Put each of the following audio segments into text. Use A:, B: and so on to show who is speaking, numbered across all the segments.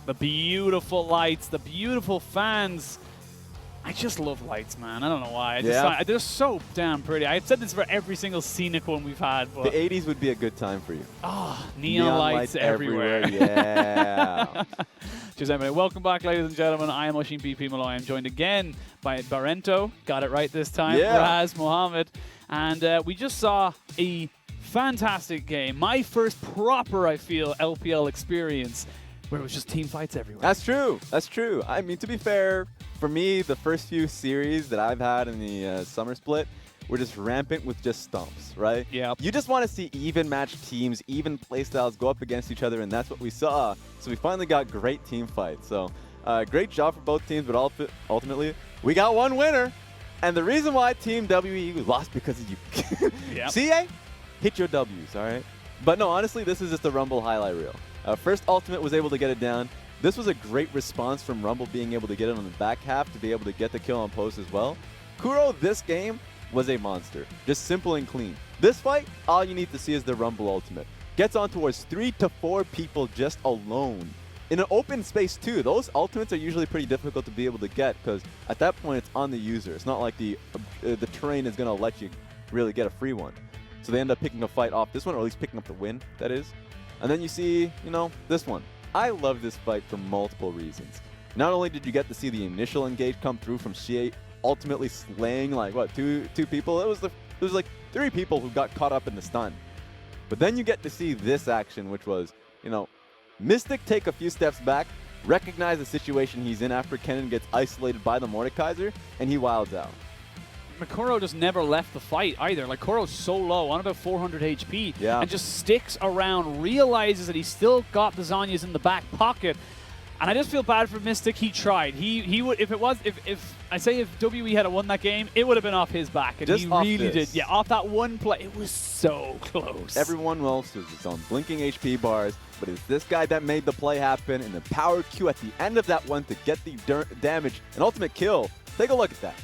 A: The beautiful lights, the beautiful fans. I just love lights, man. I don't know why. They're so damn pretty. I've said this for every single scenic one we've had. But
B: the 80s would be a good time for you.
A: Oh, neon lights everywhere.
B: Yeah.
A: Just anyway, welcome back, ladies and gentlemen. I am Oshin BP Malloy. I'm joined again by Barento. Got it right this time.
B: Yeah.
A: Raz Mohammed. And we just saw a fantastic game. My first proper, I feel, LPL experience where it was just team fights everywhere.
B: That's true. That's true. I mean, to be fair, for me, the first few series that I've had in the summer split were just rampant with just stomps, right?
A: Yeah.
B: You just want to see even match teams, even playstyles go up against each other, and that's what we saw. So we finally got great team fights. So great job for both teams, but ultimately, we got one winner. And the reason why Team WE lost because of you.
A: Yep.
B: xiye, hit your W's, all right? But no, honestly, this is just a Rumble highlight reel. First Ultimate was able to get it down. This was a great response from Rumble being able to get it on the back half to be able to get the kill on post as well. Kuro, this game, was a monster. Just simple and clean. This fight, all you need to see is the Rumble Ultimate. Gets on towards 3 to 4 people just alone. In an open space too. Those ultimates are usually pretty difficult to be able to get because at that point it's on the user. It's not like the terrain is going to let you really get a free one. So they end up picking a fight off this one, or at least picking up the win, that is. And then you see, this one. I love this fight for multiple reasons. Not only did you get to see the initial engage come through from xiye, ultimately slaying like what, two people? It was like 3 people who got caught up in the stun. But then you get to see this action, which was, Mystic take a few steps back, recognize the situation he's in after Kennen gets isolated by the Mordekaiser, and he wilds out.
A: Kuro just never left the fight either. Like, Kuro's so low, on about 400 HP, and just sticks around, realizes that he's still got the Zhonya's in the back pocket. And I just feel bad for Mystic. He tried. He would, if WE had won that game, it would have been off his back. And
B: just
A: he
B: off
A: really
B: this.
A: did. Yeah, off that one play. It was so close.
B: Everyone else was just on blinking HP bars, but it's this guy that made the play happen, and the power Q at the end of that one to get the damage, an ultimate kill. Take a look at that.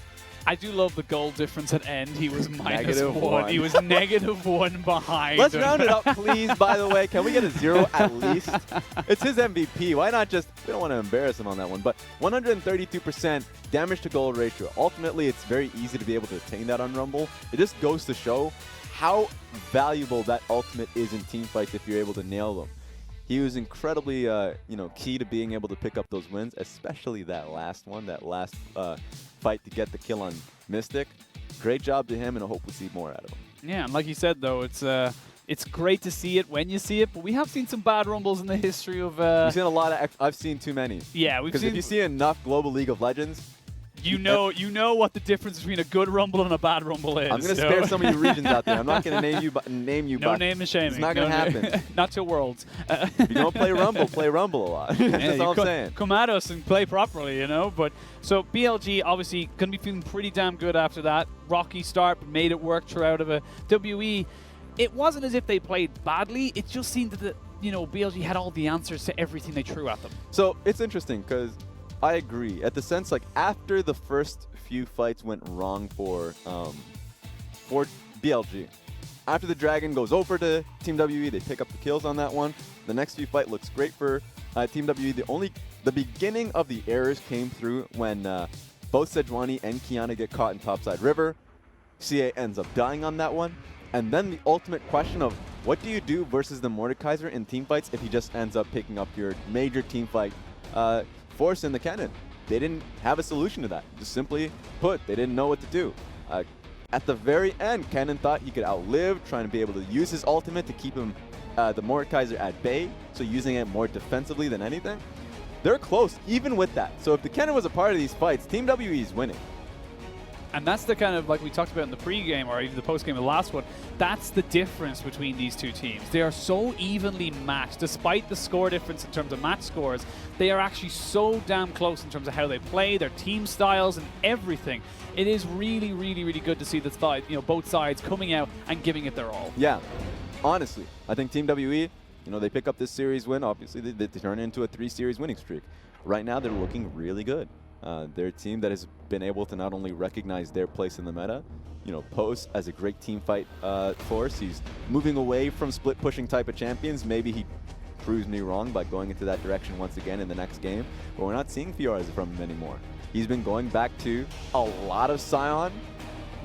A: I do love the goal difference at end. He was
B: -1.
A: He was -1 behind.
B: Let's round it up, please, by the way. Can we get a 0 at least? It's his MVP. Why not just, we don't want to embarrass him on that one, but 132% damage to gold ratio. Ultimately, it's very easy to be able to attain that on Rumble. It just goes to show how valuable that ultimate is in team fights if you're able to nail them. He was incredibly, key to being able to pick up those wins, especially that last one, that last fight to get the kill on Mystic. Great job to him, and I hope we see more out of him.
A: Yeah, and like you said, though, it's great to see it when you see it, but we have seen some bad Rumbles in the history of...
B: We've seen a lot of... I've seen too many.
A: Yeah, we've seen...
B: Because if you see enough Global League of Legends...
A: You know what the difference between a good Rumble and a bad Rumble is.
B: I'm going to spare some of you regions out there. I'm not going to name you.
A: No name and shaming.
B: It's not going to happen.
A: Not till Worlds.
B: If you don't play Rumble a lot. That's all I'm saying.
A: Come at us and play properly, But so BLG obviously going to be feeling pretty damn good after that. Rocky start, but made it work throughout of a WE. It wasn't as if they played badly. It just seemed that BLG had all the answers to everything they threw at them.
B: So it's interesting because I agree. At the sense, like, after the first few fights went wrong for BLG, after the Dragon goes over to Team WE, they pick up the kills on that one. The next few fight looks great for Team WE. The beginning of the errors came through when both Sejuani and Qiyana get caught in topside river. xiye ends up dying on that one. And then the ultimate question of what do you do versus the Mordekaiser in team fights if he just ends up picking up your major team fight force in the Kennen? They didn't have a solution to that. Just simply put, they didn't know what to do. At the very end, Kennen thought he could outlive, trying to be able to use his ultimate to keep him, the Mordekaiser at bay, so using it more defensively than anything. They're close, even with that. So if the Kennen was a part of these fights, Team WE is winning.
A: And that's the kind of, like we talked about in the pregame or even the postgame of the last one, that's the difference between these two teams. They are so evenly matched. Despite the score difference in terms of match scores, they are actually so damn close in terms of how they play, their team styles and everything. It is really, really, really good to see this fight, both sides coming out and giving it their all.
B: Yeah, honestly, I think Team WE, they pick up this series win. Obviously, they turn it into a 3-series winning streak. Right now, they're looking really good. They're a team that has been able to not only recognize their place in the meta, Post as a great team fight force. He's moving away from split pushing type of champions. Maybe he proves me wrong by going into that direction once again in the next game. But we're not seeing PRs from him anymore. He's been going back to a lot of Scion.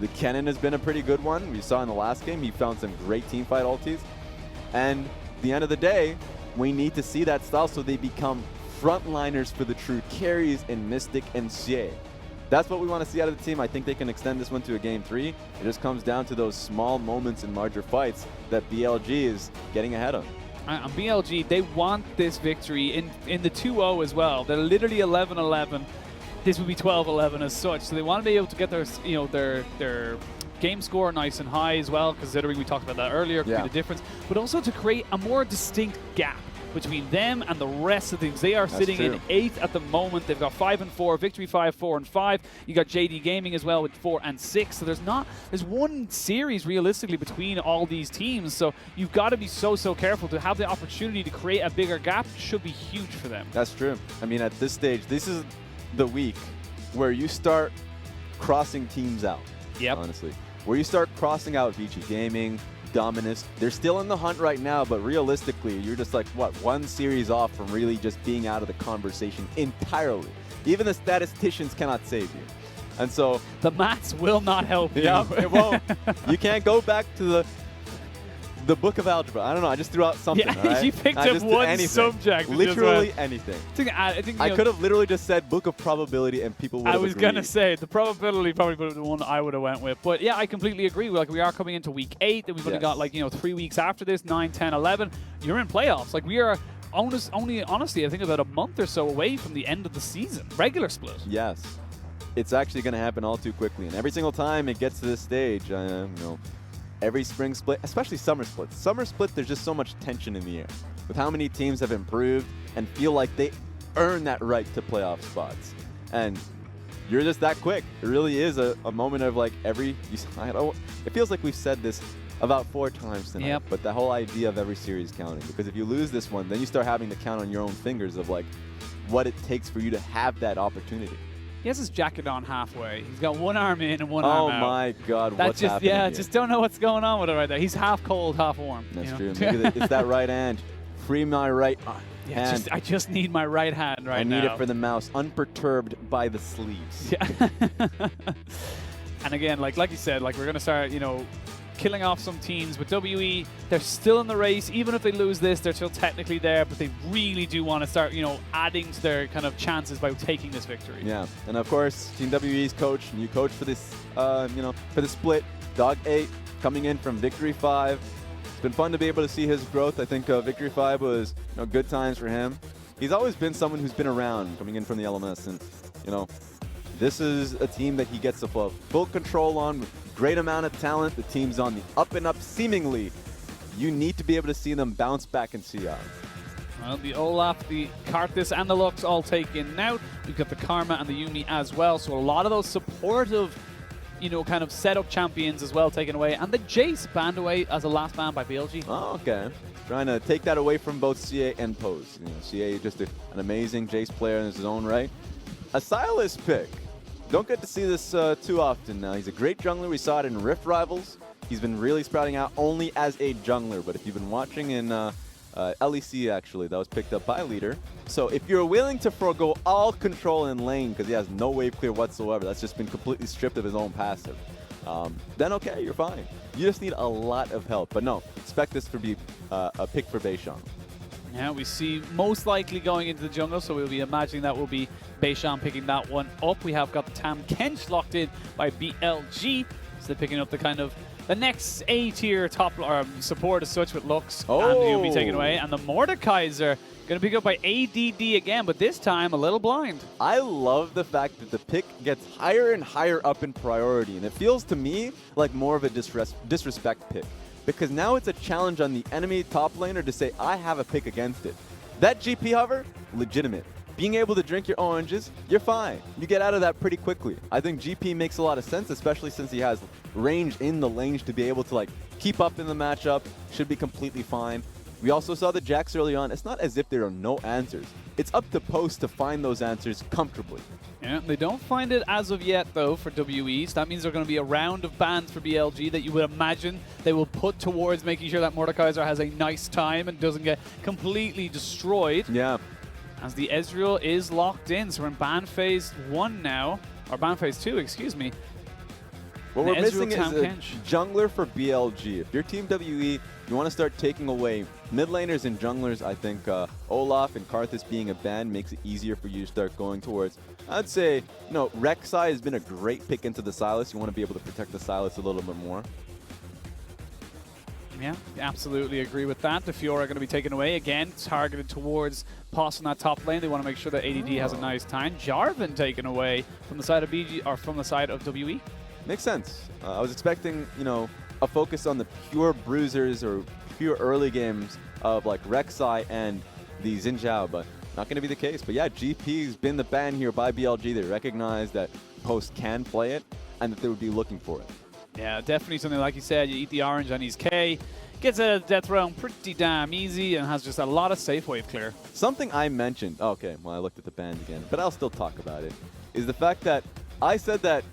B: The Kennen has been a pretty good one. We saw in the last game, he found some great teamfight ultis. And at the end of the day, we need to see that style so they become frontliners for the true carries in Mystic and xiye. That's what we want to see out of the team. I think they can extend this one to a game 3. It just comes down to those small moments in larger fights that BLG is getting ahead of.
A: On BLG, they want this victory in the 2-0 as well. They're literally 11-11. This would be 12-11 as such. So they want to be able to get their, their game score nice and high as well, considering we talked about that earlier, could be the difference. But also to create a more distinct gap between them and the rest of things. They are sitting in 8th at the moment. They've got 5-4, Victory 5, 4 and 5. You got JD Gaming as well with 4 and 6. So there's one series realistically between all these teams. So you've got to be so careful. To have the opportunity to create a bigger gap should be huge for them.
B: That's true. I mean, at this stage, this is the week where you start crossing teams out.
A: Yep.
B: Honestly, where you start crossing out VG Gaming, Dominus. They're still in the hunt right now, but realistically, you're just like, what, one series off from really just being out of the conversation entirely. Even the statisticians cannot save you. And so
A: the maths will not help you.
B: Yeah, it won't. You can't go back to the book of algebra. I don't know. I just threw out something.
A: Yeah,
B: right?
A: you picked up one subject.
B: Literally anything.
A: I think
B: I could have literally just said book of probability and people would have
A: agreed.
B: going
A: to say the probability probably would have been the one I would have went with. But yeah, I completely agree. Like, we are coming into week 8, and we've only got 3 weeks after this, 9, 10, 11. You're in playoffs. Like, we are honestly, I think about a month or so away from the end of the season. Regular split.
B: Yes. It's actually going to happen all too quickly. And every single time it gets to this stage, every spring split, especially summer splits. Summer split, there's just so much tension in the air with how many teams have improved and feel like they earn that right to playoff spots. And you're just that quick. It really is a moment of like it feels like we've said this about 4 times tonight, but the whole idea of every series counting. Because if you lose this one, then you start having to count on your own fingers of like what it takes for you to have that opportunity.
A: He has his jacket on halfway. He's got one arm in and one arm out.
B: Oh my God, what's happening here?
A: Just don't know what's going on with it right there. He's half cold, half warm.
B: That's true. It's that right hand. Free my right hand.
A: I just need my right hand now.
B: I need it for the mouse, unperturbed by the sleeves.
A: Yeah. And again, like you said, we're going to start, killing off some teams. With WE, they're still in the race. Even if they lose this, they're still technically there, but they really do want to start, adding to their kind of chances by taking this victory.
B: Yeah, and of course, Team WE's coach, new coach for this, for the split, Dog8, coming in from Victory 5. It's been fun to be able to see his growth. I think Victory 5 was, good times for him. He's always been someone who's been around, coming in from the LMS, and, this is a team that he gets the full control on with great amount of talent. The team's on the up and up, seemingly. You need to be able to see them bounce back in CI.
A: Well, the Olaf, the Karthus, and the Lux all taken out. We've got the Karma and the Yumi as well. So a lot of those supportive, kind of setup champions as well taken away. And the Jace banned away as a last ban by BLG.
B: Oh, okay. Trying to take that away from both xiye and Pose. xiye just an amazing Jace player in his own right. A Silas pick. Don't get to see this too often now. He's a great jungler. We saw it in Rift Rivals. He's been really sprouting out only as a jungler. But if you've been watching in LEC, actually, that was picked up by Leader. So if you're willing to forego all control in lane because he has no wave clear whatsoever, that's just been completely stripped of his own passive, then okay, you're fine. You just need a lot of help. But no, expect this to be a pick for beishang.
A: Yeah, we see most likely going into the jungle, so we'll be imagining that will be beishang picking that one up. We have got the Tam Kench locked in by BLG, so they're picking up the kind of the next A-tier top support as such with Lux and Yumi taken away, and the Mordekaiser going to pick up by ADD again, but this time a little blind.
B: I love the fact that the pick gets higher and higher up in priority, and it feels to me like more of a disrespect pick. Because now it's a challenge on the enemy top laner to say, I have a pick against it. That GP hover, legitimate. Being able to drink your oranges, you're fine. You get out of that pretty quickly. I think GP makes a lot of sense, especially since he has range in the lanes to be able to keep up in the matchup. Should be completely fine. We also saw the Jax early on. It's not as if there are no answers. It's up to Post to find those answers comfortably.
A: Yeah, they don't find it as of yet, though, for WE. So that means there's going to be a round of bans for BLG that you would imagine they will put towards making sure that Mordekaiser has a nice time and doesn't get completely destroyed.
B: Yeah.
A: As the Ezreal is locked in. So we're in ban phase 1 now. Or ban phase 2, excuse me.
B: What we're
A: Ezreal
B: missing is a
A: Kench.
B: jungler for BLG. If you're Team WE, you want to start taking away mid laners and junglers. I think Olaf and Karthus being a ban makes it easier for you to start going towards. I'd say, Rek'Sai has been a great pick into the Sylas. You want to be able to protect the Sylas a little bit more.
A: Yeah, absolutely agree with that. The Fiora are going to be taken away again, targeted towards Poss in that top lane. They want to make sure that ADD has a nice time. Jarvan taken away from the side of BG or from the side of WE.
B: Makes sense. I was expecting, a focus on the pure bruisers or pure early games of like Rek'Sai and the Jinjiao, but not going to be the case. But yeah, GP's been the ban here by BLG. They recognize that Post can play it and that they would be looking for it.
A: Yeah, definitely something like you said. You eat the orange on his K, gets out of the death realm pretty damn easy, and has just a lot of safe wave clear.
B: Something I mentioned, okay, well I looked at the bans again, but I'll still talk about it, is the fact that I said that,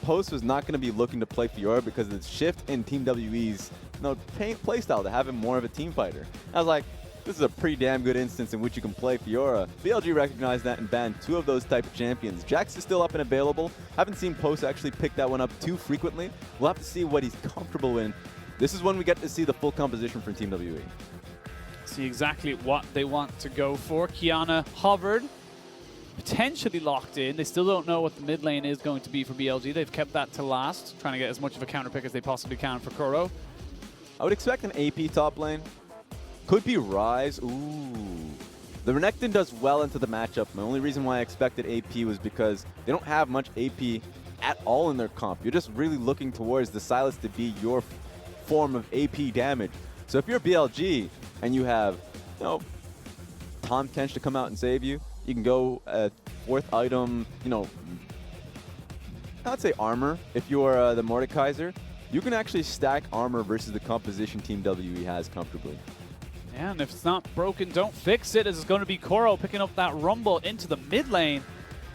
B: Post was not going to be looking to play Fiora because of the shift in Team WE's playstyle to have him more of a team fighter. I was like, this is a pretty damn good instance in which you can play Fiora. BLG recognized that and banned 2 of those type of champions. Jax is still up and available. Haven't seen Post actually pick that one up too frequently. We'll have to see what he's comfortable in. This is when we get to see the full composition from Team WE.
A: See exactly what they want to go for. Kiana hovered, potentially locked in. They still don't know what the mid lane is going to be for BLG. They've kept that to last, trying to get as much of a counter pick as they possibly can for Kuro.
B: I would expect an AP top lane. Could be Ryze. Ooh. The Renekton does well into the matchup. My only reason why I expected AP was because they don't have much AP at all in their comp. You're just really looking towards the Sylas to be your form of AP damage. So if you're BLG and you have, Tom Kench to come out and save you, you can go 4th item, I'd say armor. If you're the Mordekaiser, you can actually stack armor versus the composition Team WE has comfortably.
A: Yeah, and if it's not broken, don't fix it. As it's going to be Kuro picking up that rumble into the mid lane.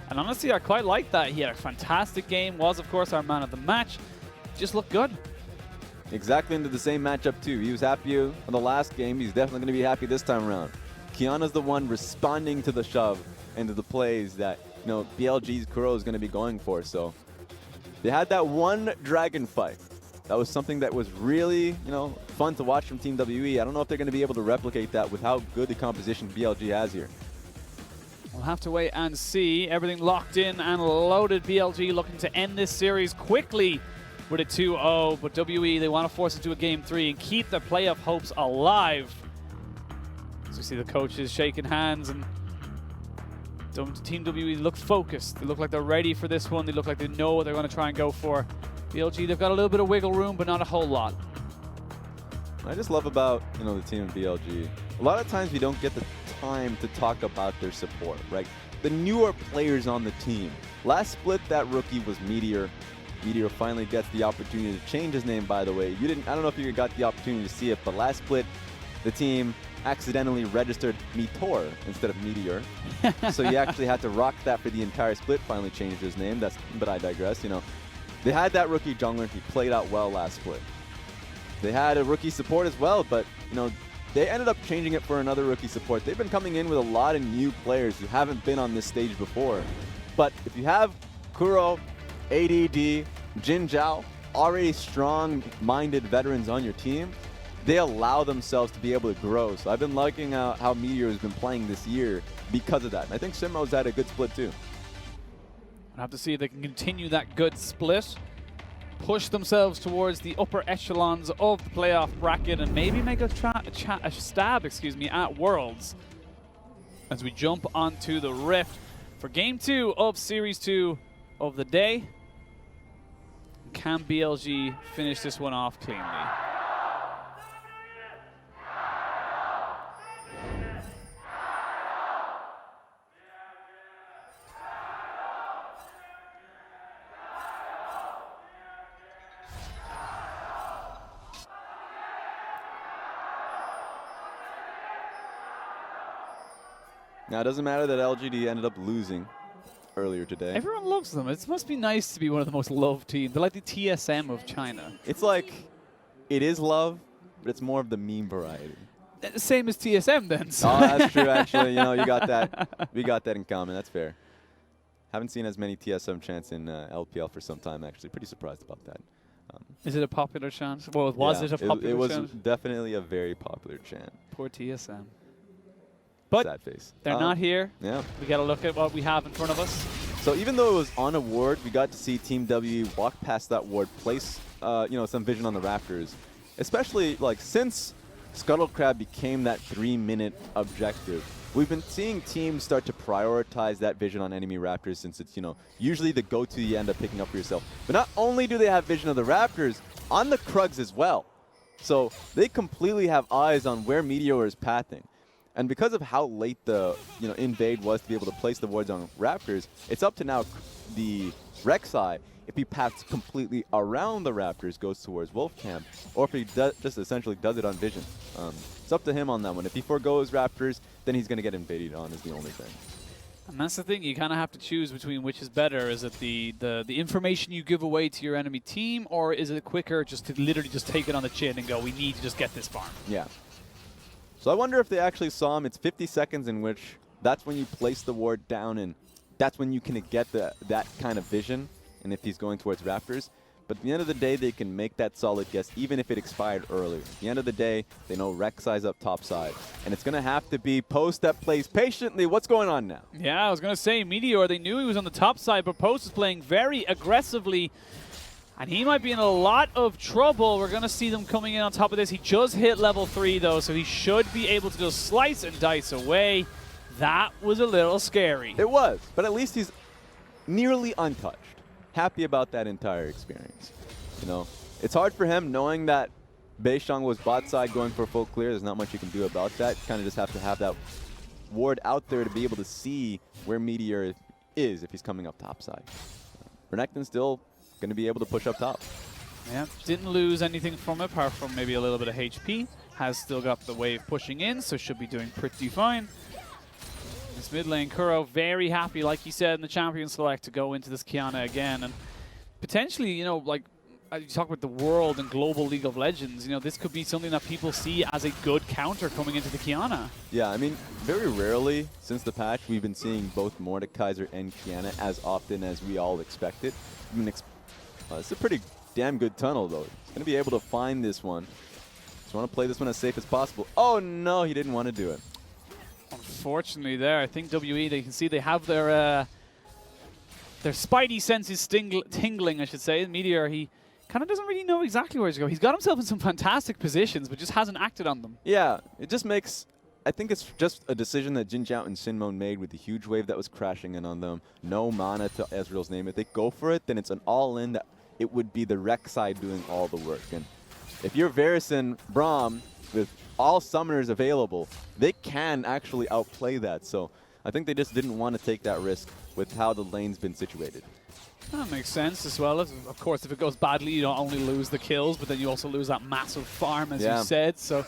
A: And honestly, I quite like that. He had a fantastic game. Was, of course, our man of the match. Just looked good.
B: Exactly into the same matchup, too. He was happy in the last game. He's definitely going to be happy this time around. Kiana's the one responding to the shove and to the plays that, BLG's Kuro is going to be going for. So they had that one dragon fight. That was something that was really, fun to watch from Team WE. I don't know if they're going to be able to replicate that with how good the composition BLG has here.
A: We'll have to wait and see. Everything locked in and loaded. BLG looking to end this series quickly with a 2-0. But WE, they want to force it to a Game 3 and keep their playoff hopes alive. As we see the coaches shaking hands, and Team WE look focused. They look like they're ready for this one. They look like they know what they're going to try and go for. BLG, they've got a little bit of wiggle room, but not a whole lot.
B: I just love about, the team of BLG. A lot of times we don't get the time to talk about their support, right? The newer players on the team. Last split, that rookie was Meteor. Meteor finally gets the opportunity to change his name, by the way. I don't know if you got the opportunity to see it, but last split, the team accidentally registered Meteor instead of Meteor. So he actually had to rock that for the entire split, finally changed his name. But I digress, They had that rookie jungler. He played out well last split. They had a rookie support as well, but, they ended up changing it for another rookie support. They've been coming in with a lot of new players who haven't been on this stage before. But if you have Kuro, ADD, Jinjiao, already strong-minded veterans on your team, they allow themselves to be able to grow. So I've been liking how Meteor has been playing this year because of that. And I think XinMo's had a good split too.
A: We'll have to see if they can continue that good split, push themselves towards the upper echelons of the playoff bracket, and maybe make a stab at Worlds as we jump onto the Rift for Game 2 of Series 2 of the day. Can BLG finish this one off cleanly?
B: Now, it doesn't matter that LGD ended up losing earlier today.
A: Everyone loves them. It must be nice to be one of the most loved teams. They're like the TSM of China.
B: It's like, it is love, but it's more of the meme variety.
A: Same as TSM then. So.
B: Oh, that's true, actually. You know, you got that. We got that in common. That's fair. Haven't seen as many TSM chants in LPL for some time, actually. Pretty surprised about that.
A: Is it a popular chant? Well, was it a popular chant?
B: It was definitely a very popular chant.
A: Poor TSM. But
B: sad face.
A: They're not here.
B: Yeah.
A: We got to look at what we have in front of us.
B: So even though it was on a ward, we got to see Team W walk past that ward, place some vision on the Raptors. Especially like since Scuttle Crab became that 3-minute objective, we've been seeing teams start to prioritize that vision on enemy Raptors, since it's usually the go-to you end up picking up for yourself. But not only do they have vision of the Raptors, on the Krugs as well. So they completely have eyes on where Meteor is pathing. And because of how late the invade was to be able to place the wards on Raptors, it's up to now the Rek'Sai, if he paths completely around the Raptors, goes towards Wolf Camp, or if he just essentially does it on vision. It's up to him on that one. If he forgoes Raptors, then he's going to get invaded on, is the only thing.
A: And that's the thing, you kind of have to choose between which is better. Is it the information you give away to your enemy team, or is it quicker just to literally just take it on the chin and go, we need to just get this farm?
B: Yeah. So I wonder if they actually saw him. It's 50 seconds in which that's when you place the ward down, and that's when you can get that kind of vision, and if he's going towards Raptors. But at the end of the day, they can make that solid guess, even if it expired earlier. At the end of the day, they know Rek'Sai's up top side. And it's going to have to be Post that plays patiently. What's going on now?
A: Yeah, I was going to say, Meteor, they knew he was on the top side, but Post is playing very aggressively. And he might be in a lot of trouble. We're going to see them coming in on top of this. He just hit level 3, though, so he should be able to just slice and dice away. That was a little scary.
B: It was, but at least he's nearly untouched. Happy about that entire experience. It's hard for him knowing that beishang was bot side going for full clear. There's not much you can do about that. You kind of just have to have that ward out there to be able to see where Meteor is if he's coming up top side. Renekton's still going to be able to push up top.
A: Yeah, didn't lose anything from it apart from maybe a little bit of HP. Has still got the wave pushing in, so should be doing pretty fine. This mid lane, Kuro, very happy, like you said in the Champion Select, to go into this Qiyana again. And potentially, like you talk about the world and global League of Legends, this could be something that people see as a good counter coming into the Qiyana.
B: Yeah, I mean, very rarely since the patch, we've been seeing both Mordekaiser and Qiyana as often as we all expected. It's a pretty damn good tunnel, though. He's going to be able to find this one. Just want to play this one as safe as possible. Oh, no, he didn't want to do it.
A: Unfortunately there, I think WE, they can see they have their spidey senses tingling, I should say. Meteor, he kind of doesn't really know exactly where to go. He's got himself in some fantastic positions, but just hasn't acted on them. Yeah,
B: it just makes... I think it's just a decision that Jinjiao and XinMo made with the huge wave that was crashing in on them. No mana to Ezreal's name. If they go for it, then it's an all-in that it would be the Rek'Sai doing all the work. And if you're Varus and Braum with all summoners available, they can actually outplay that. So I think they just didn't want to take that risk with how the lane's been situated.
A: That makes sense as well. Of course, if it goes badly, you don't only lose the kills, but then you also lose that massive farm, as you said. So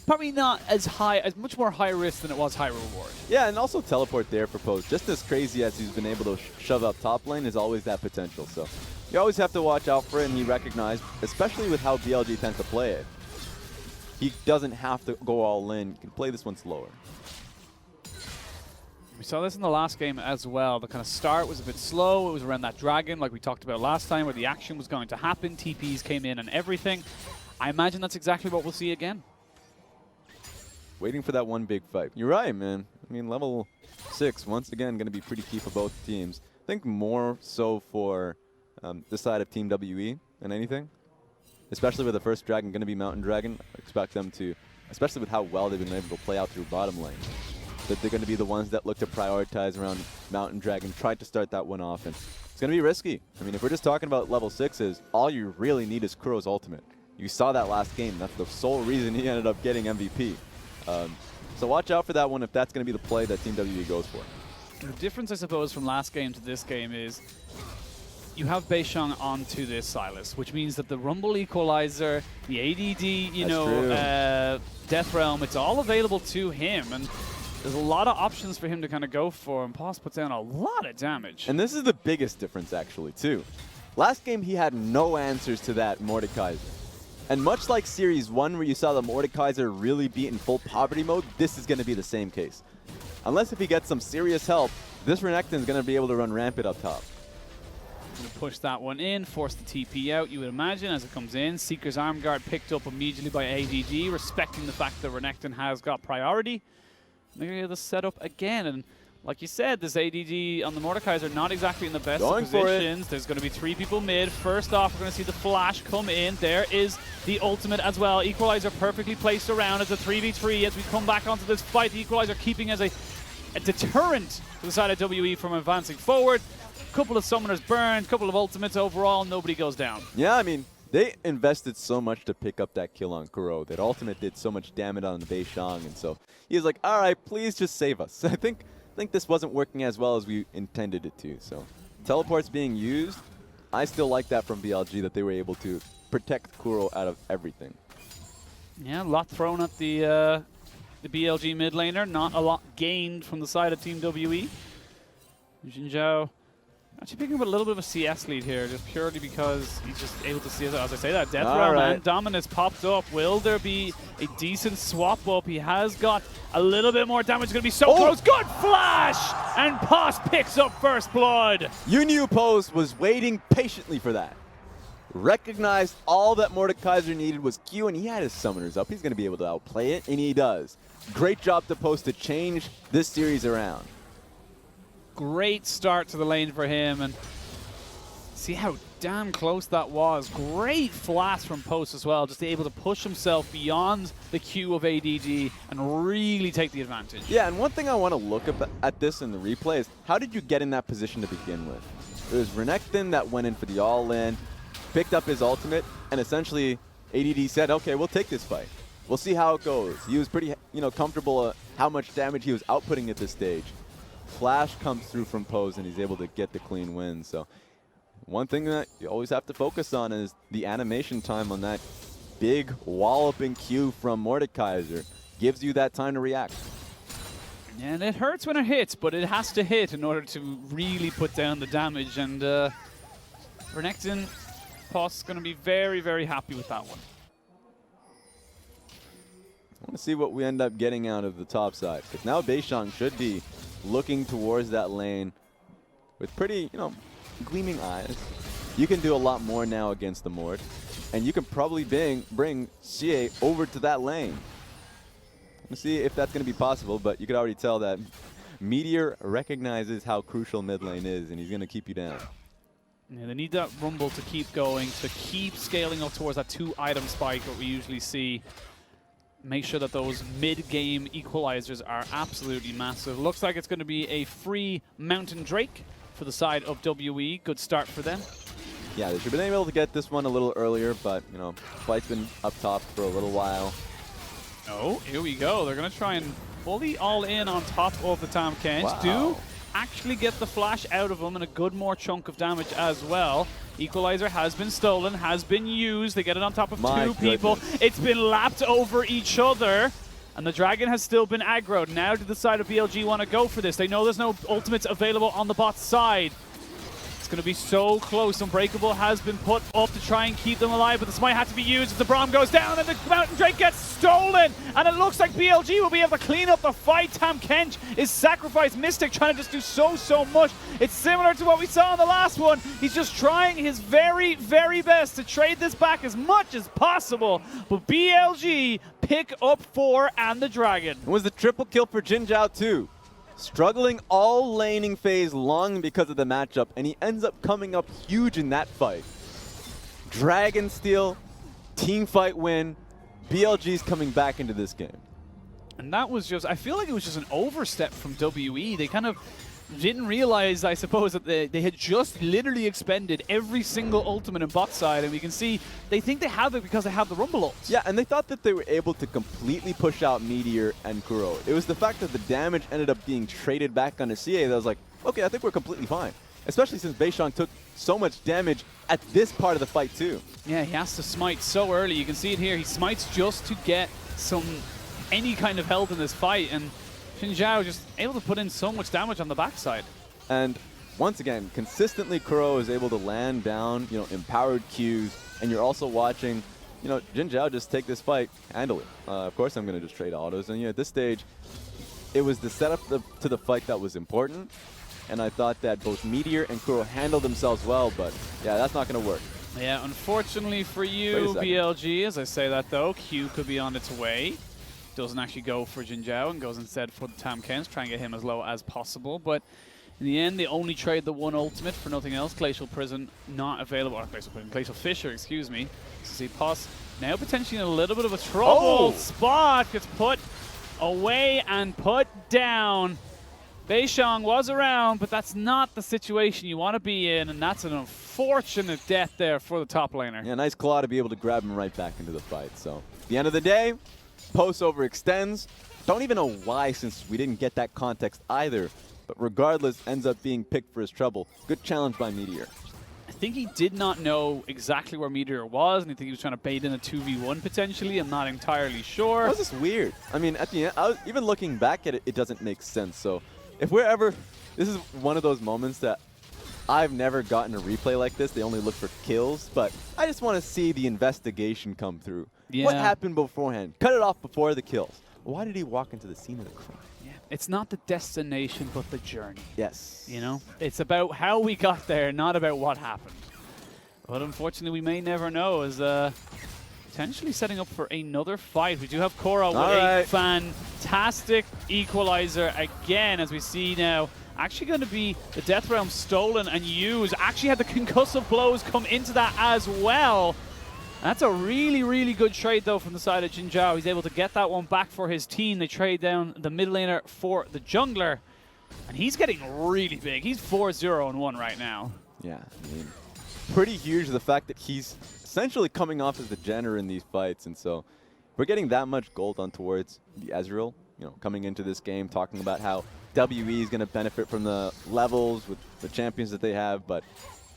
A: probably not as much more high risk than it was high reward.
B: Yeah, and also teleport there for Post. Just as crazy as he's been able to shove up top lane, is always that potential. So you always have to watch out for it, and he recognized, especially with how BLG tends to play it, he doesn't have to go all in. You can play this one slower.
A: We saw this in the last game as well. The kind of start was a bit slow. It was around that dragon, like we talked about last time, where the action was going to happen. TPs came in and everything. I imagine that's exactly what we'll see again.
B: Waiting for that one big fight. You're right, man. I mean, level 6, once again, going to be pretty key for both teams. I think more so for the side of Team WE than anything. Especially with the first dragon going to be Mountain Dragon. I expect them to, especially with how well they've been able to play out through bottom lane, that they're going to be the ones that look to prioritize around Mountain Dragon, try to start that one off. And it's going to be risky. I mean, if we're just talking about level 6s, all you really need is Kuro's ultimate. You saw that last game. That's the sole reason he ended up getting MVP. So watch out for that one if that's going to be the play that Team WE goes for.
A: The difference, I suppose, from last game to this game is you have beishang onto this Sylas, which means that the Rumble Equalizer, the ADD, Death Realm, it's all available to him. And there's a lot of options for him to kind of go for, and Boss puts down a lot of damage.
B: And this is the biggest difference, actually, too. Last game, he had no answers to that Mordekaiser. And much like Series 1, where you saw the Mordekaiser really be in full poverty mode, this is going to be the same case. Unless if he gets some serious help, this Renekton is going to be able to run rampant up top.
A: Going to push that one in, force the TP out, you would imagine, as it comes in. Seeker's arm guard picked up immediately by ADG, respecting the fact that Renekton has got priority. They're going to get the setup again, and like you said, this ADG on the Mordekaiser not exactly in the best of positions. There's going to be 3 people mid. First off, we're going to see the flash come in. There is the ultimate as well. Equalizer perfectly placed around as a 3v3 as we come back onto this fight. The Equalizer keeping as a deterrent to the side of WE from advancing forward. Couple of summoners burned, couple of ultimates overall, nobody goes down.
B: Yeah, I mean, they invested so much to pick up that kill on Kuro. That ultimate did so much damage on the beishang, and so he was like, all right, please just save us. I think this wasn't working as well as we intended it to. So teleports being used, I still like that from BLG, that they were able to protect Kuro out of everything.
A: Yeah, a lot thrown at the BLG mid laner, not a lot gained from the side of Team WE. Jinjiao actually picking up a little bit of a CS lead here, just purely because he's just able to see, as I say that, Death Realm and Dominus popped up. Will there be a decent swap up? He has got a little bit more damage. It's going to be so close. Good flash! And Poss picks up first blood.
B: You knew Pose was waiting patiently for that. Recognized all that Mordekaiser needed was Q, and he had his summoners up. He's going to be able to outplay it, and he does. Great job to Pose to change this series around.
A: Great start to the lane for him, and see how damn close that was. Great flash from Post as well, just able to push himself beyond the queue of ADG and really take the advantage.
B: Yeah, and one thing I want to look at this in the replay is, how did you get in that position to begin with? It was Renekton that went in for the all-in, picked up his ultimate, and essentially ADD said, okay, we'll take this fight. We'll see how it goes. He was pretty, comfortable how much damage he was outputting at this stage. Flash comes through from Pose, and he's able to get the clean win. So one thing that you always have to focus on is the animation time on that big walloping Q from Mordekaiser. Gives you that time to react.
A: And it hurts when it hits, but it has to hit in order to really put down the damage. And Renekton, Poss is going to be very, very happy with that one.
B: I want to see what we end up getting out of the top side, because now beishang should be looking towards that lane with pretty, gleaming eyes. You can do a lot more now against the Mord, and you can probably bring xiye over to that lane. Let's see if that's going to be possible, but you could already tell that Meteor recognizes how crucial mid lane is, and he's going to keep you down.
A: Yeah, they need that rumble to keep going, to keep scaling up towards that 2-item spike that we usually see. Make sure that those mid-game equalizers are absolutely massive. Looks like it's going to be a free Mountain Drake for the side of WE. Good start for them.
B: Yeah, they should have been able to get this one a little earlier, but, fight's been up top for a little while.
A: Oh, here we go. They're going to try and fully all in on top of the Tahm Kench.
B: Wow.
A: Do actually get the flash out of him and a good more chunk of damage as well. Equalizer has been stolen, has been used. They get it on top of two people. It's been lapped over each other. And the Dragon has still been aggroed. Now do the side of BLG want to go for this? They know there's no ultimates available on the bot side. It's going to be so close. Unbreakable has been put up to try and keep them alive, but the smite had to be used as the Braum goes down and the Mountain Drake gets stolen. And it looks like BLG will be able to clean up the fight. Tahm Kench is sacrificed. Mystic trying to just do so much. It's similar to what we saw in the last one. He's just trying his very, very best to trade this back as much as possible. But BLG pick up 4 and the Dragon.
B: It was the triple kill for Jinjiao too. Struggling all laning phase long because of the matchup, and he ends up coming up huge in that fight. Dragon steal, team fight win, BLG's coming back into this game.
A: And that was just, I feel like it was just an overstep from WE. They kind of didn't realize, I suppose, that they had just literally expended every single ultimate in bot side, and we can see they think they have it because they have the Rumble ults.
B: Yeah, and they thought that they were able to completely push out Meteor and Kuro. It was the fact that the damage ended up being traded back onto xiye that was like, okay, I think we're completely fine. Especially since beishang took so much damage at this part of the fight too.
A: Yeah, he has to smite so early. You can see it here. He smites just to get any kind of health in this fight, and Jinjiao just able to put in so much damage on the backside.
B: And once again, consistently Kuro is able to land down, empowered Qs, and you're also watching, Jinjiao just take this fight handily. Of course, I'm going to just trade autos, and at this stage, it was the setup to the fight that was important, and I thought that both Meteor and Kuro handled themselves well, but yeah, that's not going to work.
A: Yeah, unfortunately for you, BLG, as I say that though, Q could be on its way. Doesn't actually go for Jinjiao and goes instead for the Tam Kens, try and get him as low as possible, but in the end, they only trade the one ultimate for nothing else. Glacial Prison not available. Or Glacial Fissure, excuse me. So see Poss now potentially in a little bit of a trouble spot. Gets put away and put down. Beishang was around, but that's not the situation you want to be in, and that's an unfortunate death there for the top laner.
B: Yeah, nice claw to be able to grab him right back into the fight. So at the end of the day, Post overextends. Don't even know why, since we didn't get that context either. But regardless, ends up being picked for his trouble. Good challenge by Meteor.
A: I think he did not know exactly where Meteor was, and I think he was trying to bait in a 2v1 potentially. I'm not entirely sure.
B: That was just weird. I mean, at the end, even looking back at it, it doesn't make sense. So if we're ever, this is one of those moments that I've never gotten a replay like this. They only look for kills, but I just want to see the investigation come through. Yeah. What happened beforehand? Cut it off before the kills. Why did he walk into the scene of the crime?
A: It's not the destination, but the journey.
B: Yes.
A: It's about how we got there, not about what happened. But unfortunately, we may never know, as potentially setting up for another fight. We do have Kuro with a fantastic equalizer again, as we see now. Actually going to be the Death Realm stolen and used. Actually had the concussive blows come into that as well. That's a really, really good trade, though, from the side of Jinjiao. He's able to get that one back for his team. They trade down the mid laner for the jungler. And he's getting really big. He's 4-0-1 right now.
B: Yeah, I mean, pretty huge, the fact that he's essentially coming off as the Jenner in these fights. And so we're getting that much gold on towards the Ezreal, coming into this game, talking about how WE is going to benefit from the levels with the champions that they have. But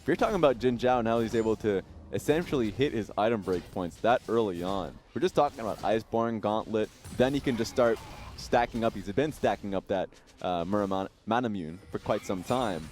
B: if you're talking about Jinjiao and how he's able to essentially hit his item break points that early on. We're just talking about Iceborne, Gauntlet. Then he can just start stacking up. He's been stacking up that Manamune for quite some time.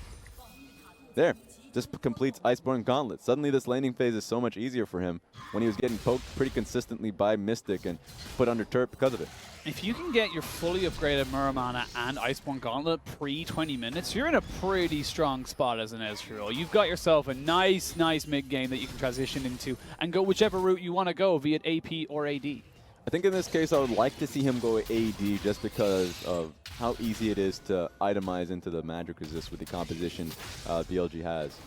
B: There, just completes Iceborne Gauntlet. Suddenly this laning phase is so much easier for him when he was getting poked pretty consistently by Mystic and put under turret because of it.
A: If you can get your fully upgraded Muramana and Iceborne Gauntlet pre-20 minutes, you're in a pretty strong spot as an Ezreal. You've got yourself a nice mid-game that you can transition into and go whichever route you want to go, be it AP or AD.
B: I think in this case I would like to see him go AD just because of how easy it is to itemize into the magic resist with the composition BLG has.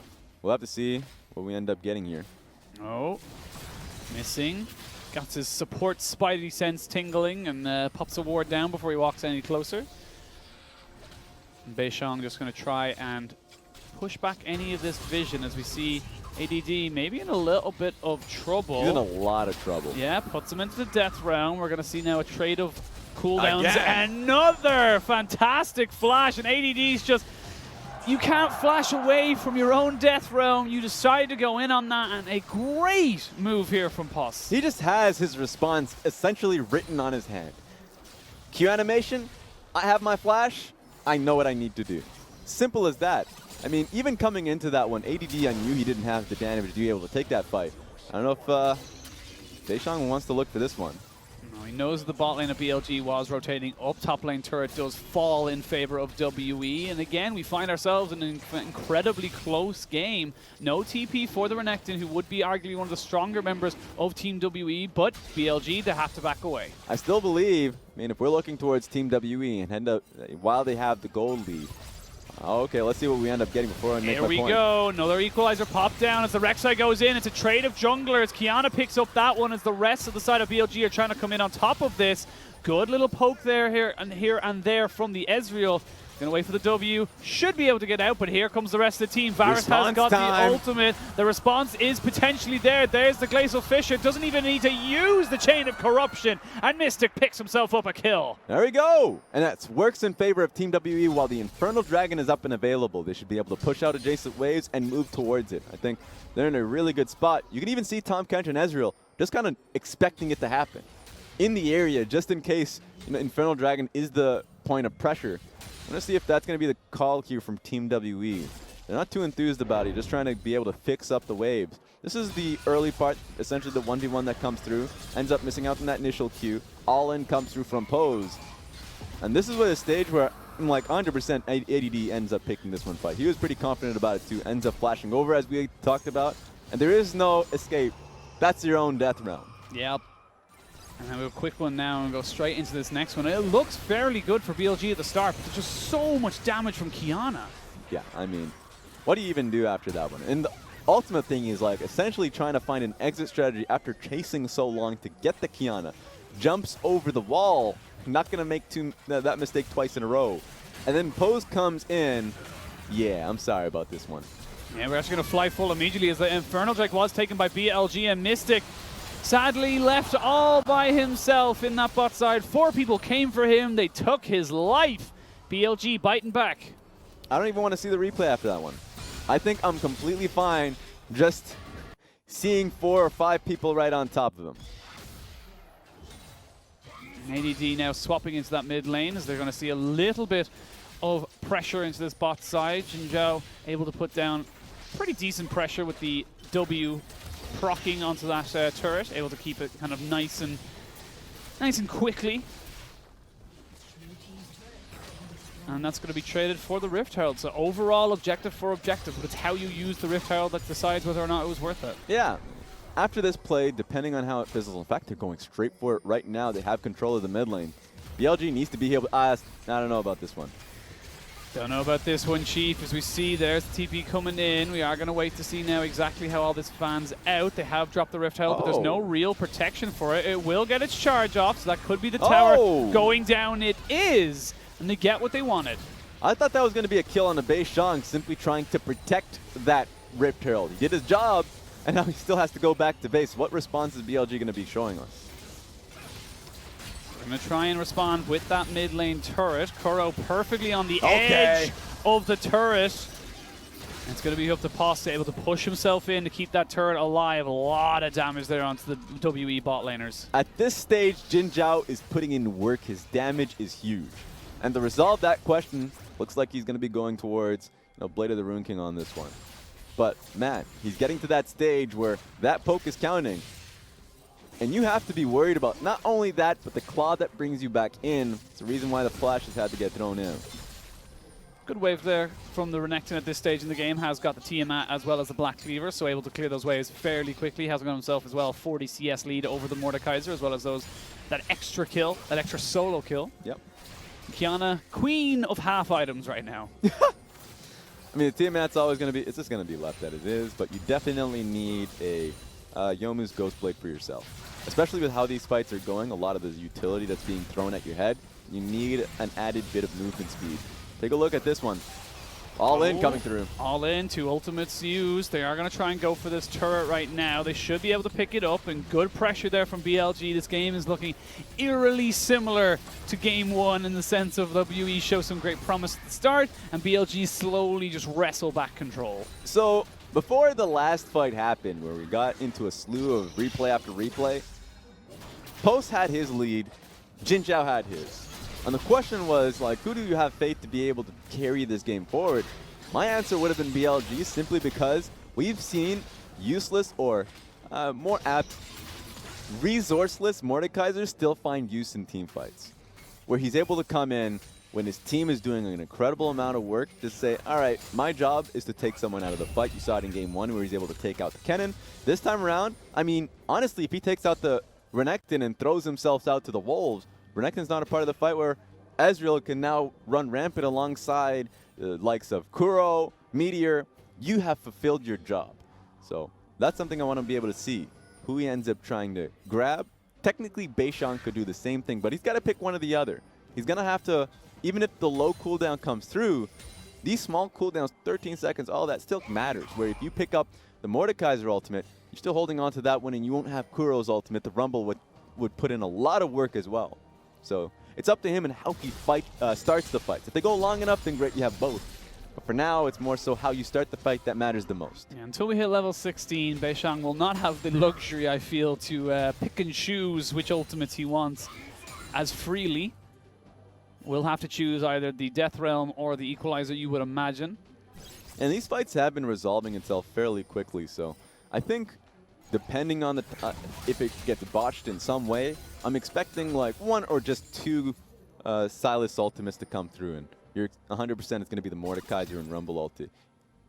B: We'll have to see what we end up getting here.
A: Oh, missing. Got his support Spidey sense tingling and pops a ward down before he walks any closer. And beishang just going to try and push back any of this vision as we see ADD maybe in a little bit of trouble.
B: He's in a lot of trouble.
A: Yeah, puts him into the death realm. We're going to see now a trade of cooldowns. Another fantastic flash, and ADD's just... You can't flash away from your own death realm. You decide to go in on that, and a great move here from Poss.
B: He just has his response essentially written on his hand. Q animation, I have my flash, I know what I need to do. Simple as that. I mean, even coming into that one, ADD, I knew he didn't have the damage to be able to take that fight. I don't know if beishang wants to look for this one.
A: He knows the bot lane of BLG was rotating up. Top lane turret does fall in favor of WE. And again, we find ourselves in an incredibly close game. No TP for the Renekton, who would be arguably one of the stronger members of Team WE, but BLG, they have to back away.
B: I still believe, if we're looking towards Team WE and end up, while they have the gold lead, okay, let's see what we end up getting before I make my point.
A: Here we go. Another equalizer pop down as the Rek'Sai goes in. It's a trade of junglers. Kiana picks up that one as the rest of the side of BLG are trying to come in on top of this. Good little poke there, here and there from the Ezreal. Gonna wait for the W. Should be able to get out, but here comes the rest of the team. Varus has got the ultimate. The response is potentially there. There's the Glacial Fissure. Doesn't even need to use the Chain of Corruption. And Mystic picks himself up a kill.
B: There we go. And that works in favor of Team WE while the Infernal Dragon is up and available. They should be able to push out adjacent waves and move towards it. I think they're in a really good spot. You can even see Tahm Kench and Ezreal just kind of expecting it to happen in the area, just in case Infernal Dragon is the point of pressure. I'm going to see if that's going to be the call here from Team WE. They're not too enthused about it, just trying to be able to fix up the waves. This is the early part, essentially the 1v1 that comes through, ends up missing out on that initial Q. All in comes through from Pose. And this is where the stage where I'm like 100% ADD ends up picking this one fight. He was pretty confident about it too, ends up flashing over as we talked about. And there is no escape. That's your own death round.
A: Yep. And have a quick one now and go straight into this next one. It looks fairly good for BLG at the start, but there's just so much damage from Qiyana.
B: Yeah, I mean, what do you even do after that one? And the ultimate thing is like essentially trying to find an exit strategy after chasing so long to get the Qiyana. Jumps over the wall, not going to make that mistake twice in a row. And then Pose comes in. Yeah, I'm sorry about this one.
A: Yeah, we're actually going to fly full immediately as the Infernal Drake was taken by BLG, and Mystic sadly left all by himself in that bot side. 4 people came for him. They took his life. BLG biting back.
B: I don't even want to see the replay after that one. I think I'm completely fine just seeing 4 or 5 people right on top of him.
A: ADD now swapping into that mid lane as they're going to see a little bit of pressure into this bot side. Jinjiao able to put down pretty decent pressure with the W proccing onto that turret, able to keep it kind of nice and quickly. And that's going to be traded for the Rift Herald. So overall objective for objective, but it's how you use the Rift Herald that decides whether or not it was worth it.
B: Yeah. After this play, depending on how it fizzles, in fact, they're going straight for it right now. They have control of the mid lane. BLG needs to be able to I don't know about this one.
A: Don't know about this one, Chief. As we see, there's the TP coming in. We are going to wait to see now exactly how all this fans out. They have dropped the Rift Herald, but there's no real protection for it. It will get its charge off, so that could be the tower going down. It is, and they get what they wanted.
B: I thought that was going to be a kill on the beishang, simply trying to protect that Rift Herald. He did his job, and now he still has to go back to base. What response is BLG going to be showing us?
A: Going to try and respond with that mid lane turret. Kuro perfectly on the edge of the turret. And it's going to be up to Pasta, able to push himself in to keep that turret alive. A lot of damage there onto the WE bot laners.
B: At this stage, Jinjiao is putting in work. His damage is huge. And to resolve that question, looks like he's going to be going towards Blade of the Rune King on this one. But, man, he's getting to that stage where that poke is counting. And you have to be worried about not only that, but the claw that brings you back in. It's the reason why the flash has had to get thrown in.
A: Good wave there from the Renekton at this stage in the game. Has got the Tiamat as well as the Black Cleaver, so able to clear those waves fairly quickly. Has got himself as well 40 CS lead over the Mordekaiser, as well as that extra kill, that extra solo kill.
B: Yep.
A: Qiyana, queen of half items right now.
B: I mean, the Tiamat's always going to be, it's just going to be left as it is, but you definitely need a Youmuu's Ghostblade for yourself. Especially with how these fights are going, a lot of the utility that's being thrown at your head, you need an added bit of movement speed. Take a look at this one. All in coming through.
A: All in, 2 ultimates used. They are going to try and go for this turret right now. They should be able to pick it up, and good pressure there from BLG. This game is looking eerily similar to game 1 in the sense of WE show some great promise at the start, and BLG slowly just wrestle back control.
B: So, before the last fight happened, where we got into a slew of replay after replay, Post had his lead, Jinjiao had his. And the question was, like, who do you have faith to be able to carry this game forward? My answer would have been BLG, simply because we've seen useless or more apt, resourceless Mordekaiser still find use in team fights. Where he's able to come in when his team is doing an incredible amount of work to say, all right, my job is to take someone out of the fight. You saw it in game 1 where he's able to take out the Kennen. This time around, I mean, honestly, if he takes out the Renekton and throws himself out to the Wolves, Renekton's not a part of the fight where Ezreal can now run rampant alongside the likes of Kuro, Meteor. You have fulfilled your job. So that's something I want to be able to see. Who he ends up trying to grab. Technically, beishang could do the same thing, but he's got to pick one or the other. He's going to have to, even if the low cooldown comes through, these small cooldowns, 13 seconds, all that still matters. Where if you pick up the Mordekaiser ultimate, you're still holding on to that one, and you won't have Kuro's ultimate. The Rumble would put in a lot of work as well. So it's up to him and how he starts the fight. If they go long enough, then great, you have both. But for now, it's more so how you start the fight that matters the most.
A: Yeah, until we hit level 16, beishang will not have the luxury, I feel, to pick and choose which ultimates he wants as freely. will have to choose either the Death Realm or the Equalizer, you would imagine.
B: And these fights have been resolving itself fairly quickly, so I think depending on the if it gets botched in some way, I'm expecting like 1 or just 2 Silas ultimates to come through, and you're 100% it's going to be the Mordekaiser and Rumble ulti.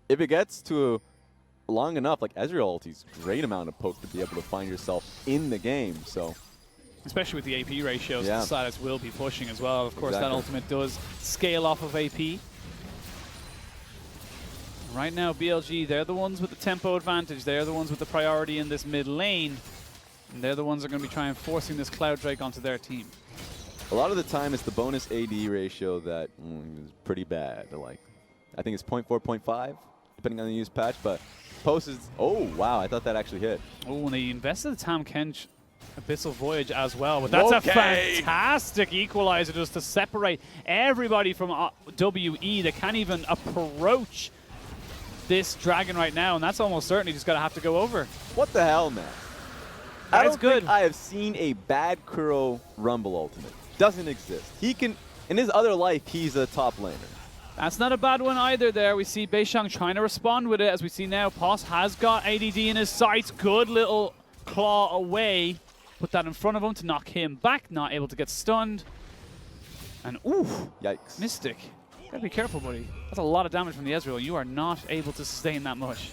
B: If it gets to long enough, like Ezreal ulti's great amount of poke to be able to find yourself in the game, so.
A: Especially with the AP ratios,
B: Yeah.
A: Silas will be pushing as well. Of course,
B: Exactly.
A: that ultimate does scale off of AP. Right now, BLG, they're the ones with the tempo advantage. They're the ones with the priority in this mid lane. And they're the ones that are going to be trying forcing this Cloud Drake onto their team.
B: A lot of the time, it's the bonus AD ratio that is pretty bad. Like, I think it's 0.4, 0.5, depending on the use patch. But post is, oh wow, I thought that actually hit.
A: Oh, and they invested the Tam Kench Abyssal Voyage as well. But that's a fantastic equalizer just to separate everybody from WE. They can't even approach this dragon right now, and that's almost certainly just going to have to go over.
B: What the hell, man? I don't think I have seen a bad Kuro Rumble ultimate. Doesn't exist. He can, in his other life, he's a top laner.
A: That's not a bad one either there. We see Beishang trying to respond with it. As we see now, Poss has got ADD in his sights. Good little claw away. Put that in front of him to knock him back. Not able to get stunned. And ooh,
B: Yikes.
A: Mystic. Gotta be careful, buddy. That's a lot of damage from the Ezreal. You are not able to sustain that much.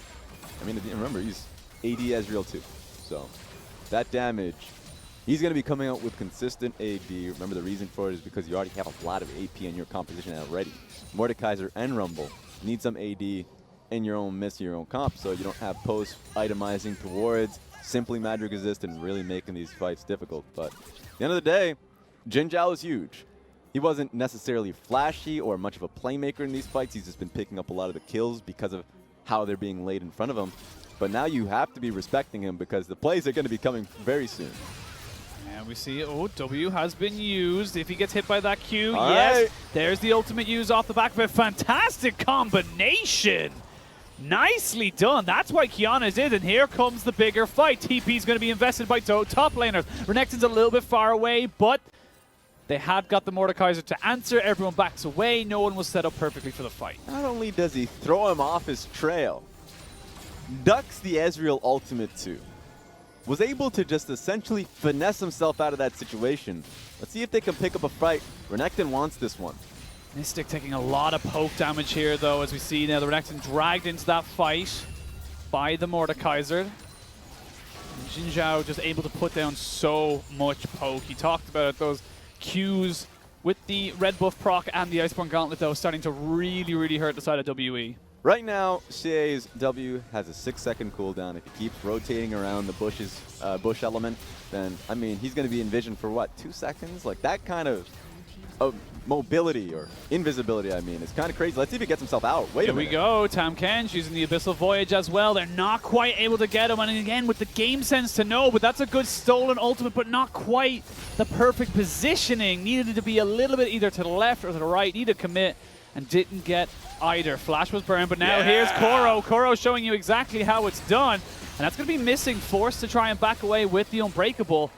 B: I mean, remember, he's AD Ezreal too. So that damage, he's going to be coming out with consistent AD. Remember, the reason for it is because you already have a lot of AP in your composition already. Mordekaiser and Rumble need some AD in your own mist, your own comp, so you don't have post itemizing towards simply magic resist and really making these fights difficult. But at the end of the day, Jinjiao is huge. He wasn't necessarily flashy or much of a playmaker in these fights. He's just been picking up a lot of the kills because of how they're being laid in front of him. But now you have to be respecting him because the plays are going to be coming very soon.
A: And we see, oh, W has been used. If he gets hit by that Q,
B: All
A: yes.
B: right.
A: There's the ultimate use off the back of it. Fantastic combination. Nicely done. That's why Kiana's in, and here comes the bigger fight. TP's going to be invested by top laners. Renekton's a little bit far away, but they have got the Mordekaiser to answer. Everyone backs away. No one was set up perfectly for the fight.
B: Not only does he throw him off his trail, ducks the Ezreal ultimate too. Was able to just essentially finesse himself out of that situation. Let's see if they can pick up a fight. Renekton wants this one.
A: Mystic taking a lot of poke damage here, though, as we see now the Renekton dragged into that fight by the Mordekaiser. Jinjiao just able to put down so much poke. He talked about it, those Qs with the red buff proc and the Iceborne Gauntlet, though, starting to really, really hurt the side of WE.
B: Right now, xiye's W has a 6-second cooldown. If he keeps rotating around the bush element, then, I mean, he's going to be envisioned for, what, 2 seconds? Like, that kind of mobility, or invisibility, I mean, it's kind of crazy. Let's see if he gets himself out. Wait a minute.
A: Here we go. Tam Kench using the Abyssal Voyage as well. They're not quite able to get him, and again, with the game sense to know, but that's a good stolen ultimate, but not quite the perfect positioning. Needed to be a little bit either to the left or to the right. Needed to commit, and didn't get either. Flash was burned, but now here's Kuro. Kuro showing you exactly how it's done. And that's going to be missing. Forced to try and back away with the Unbreakable.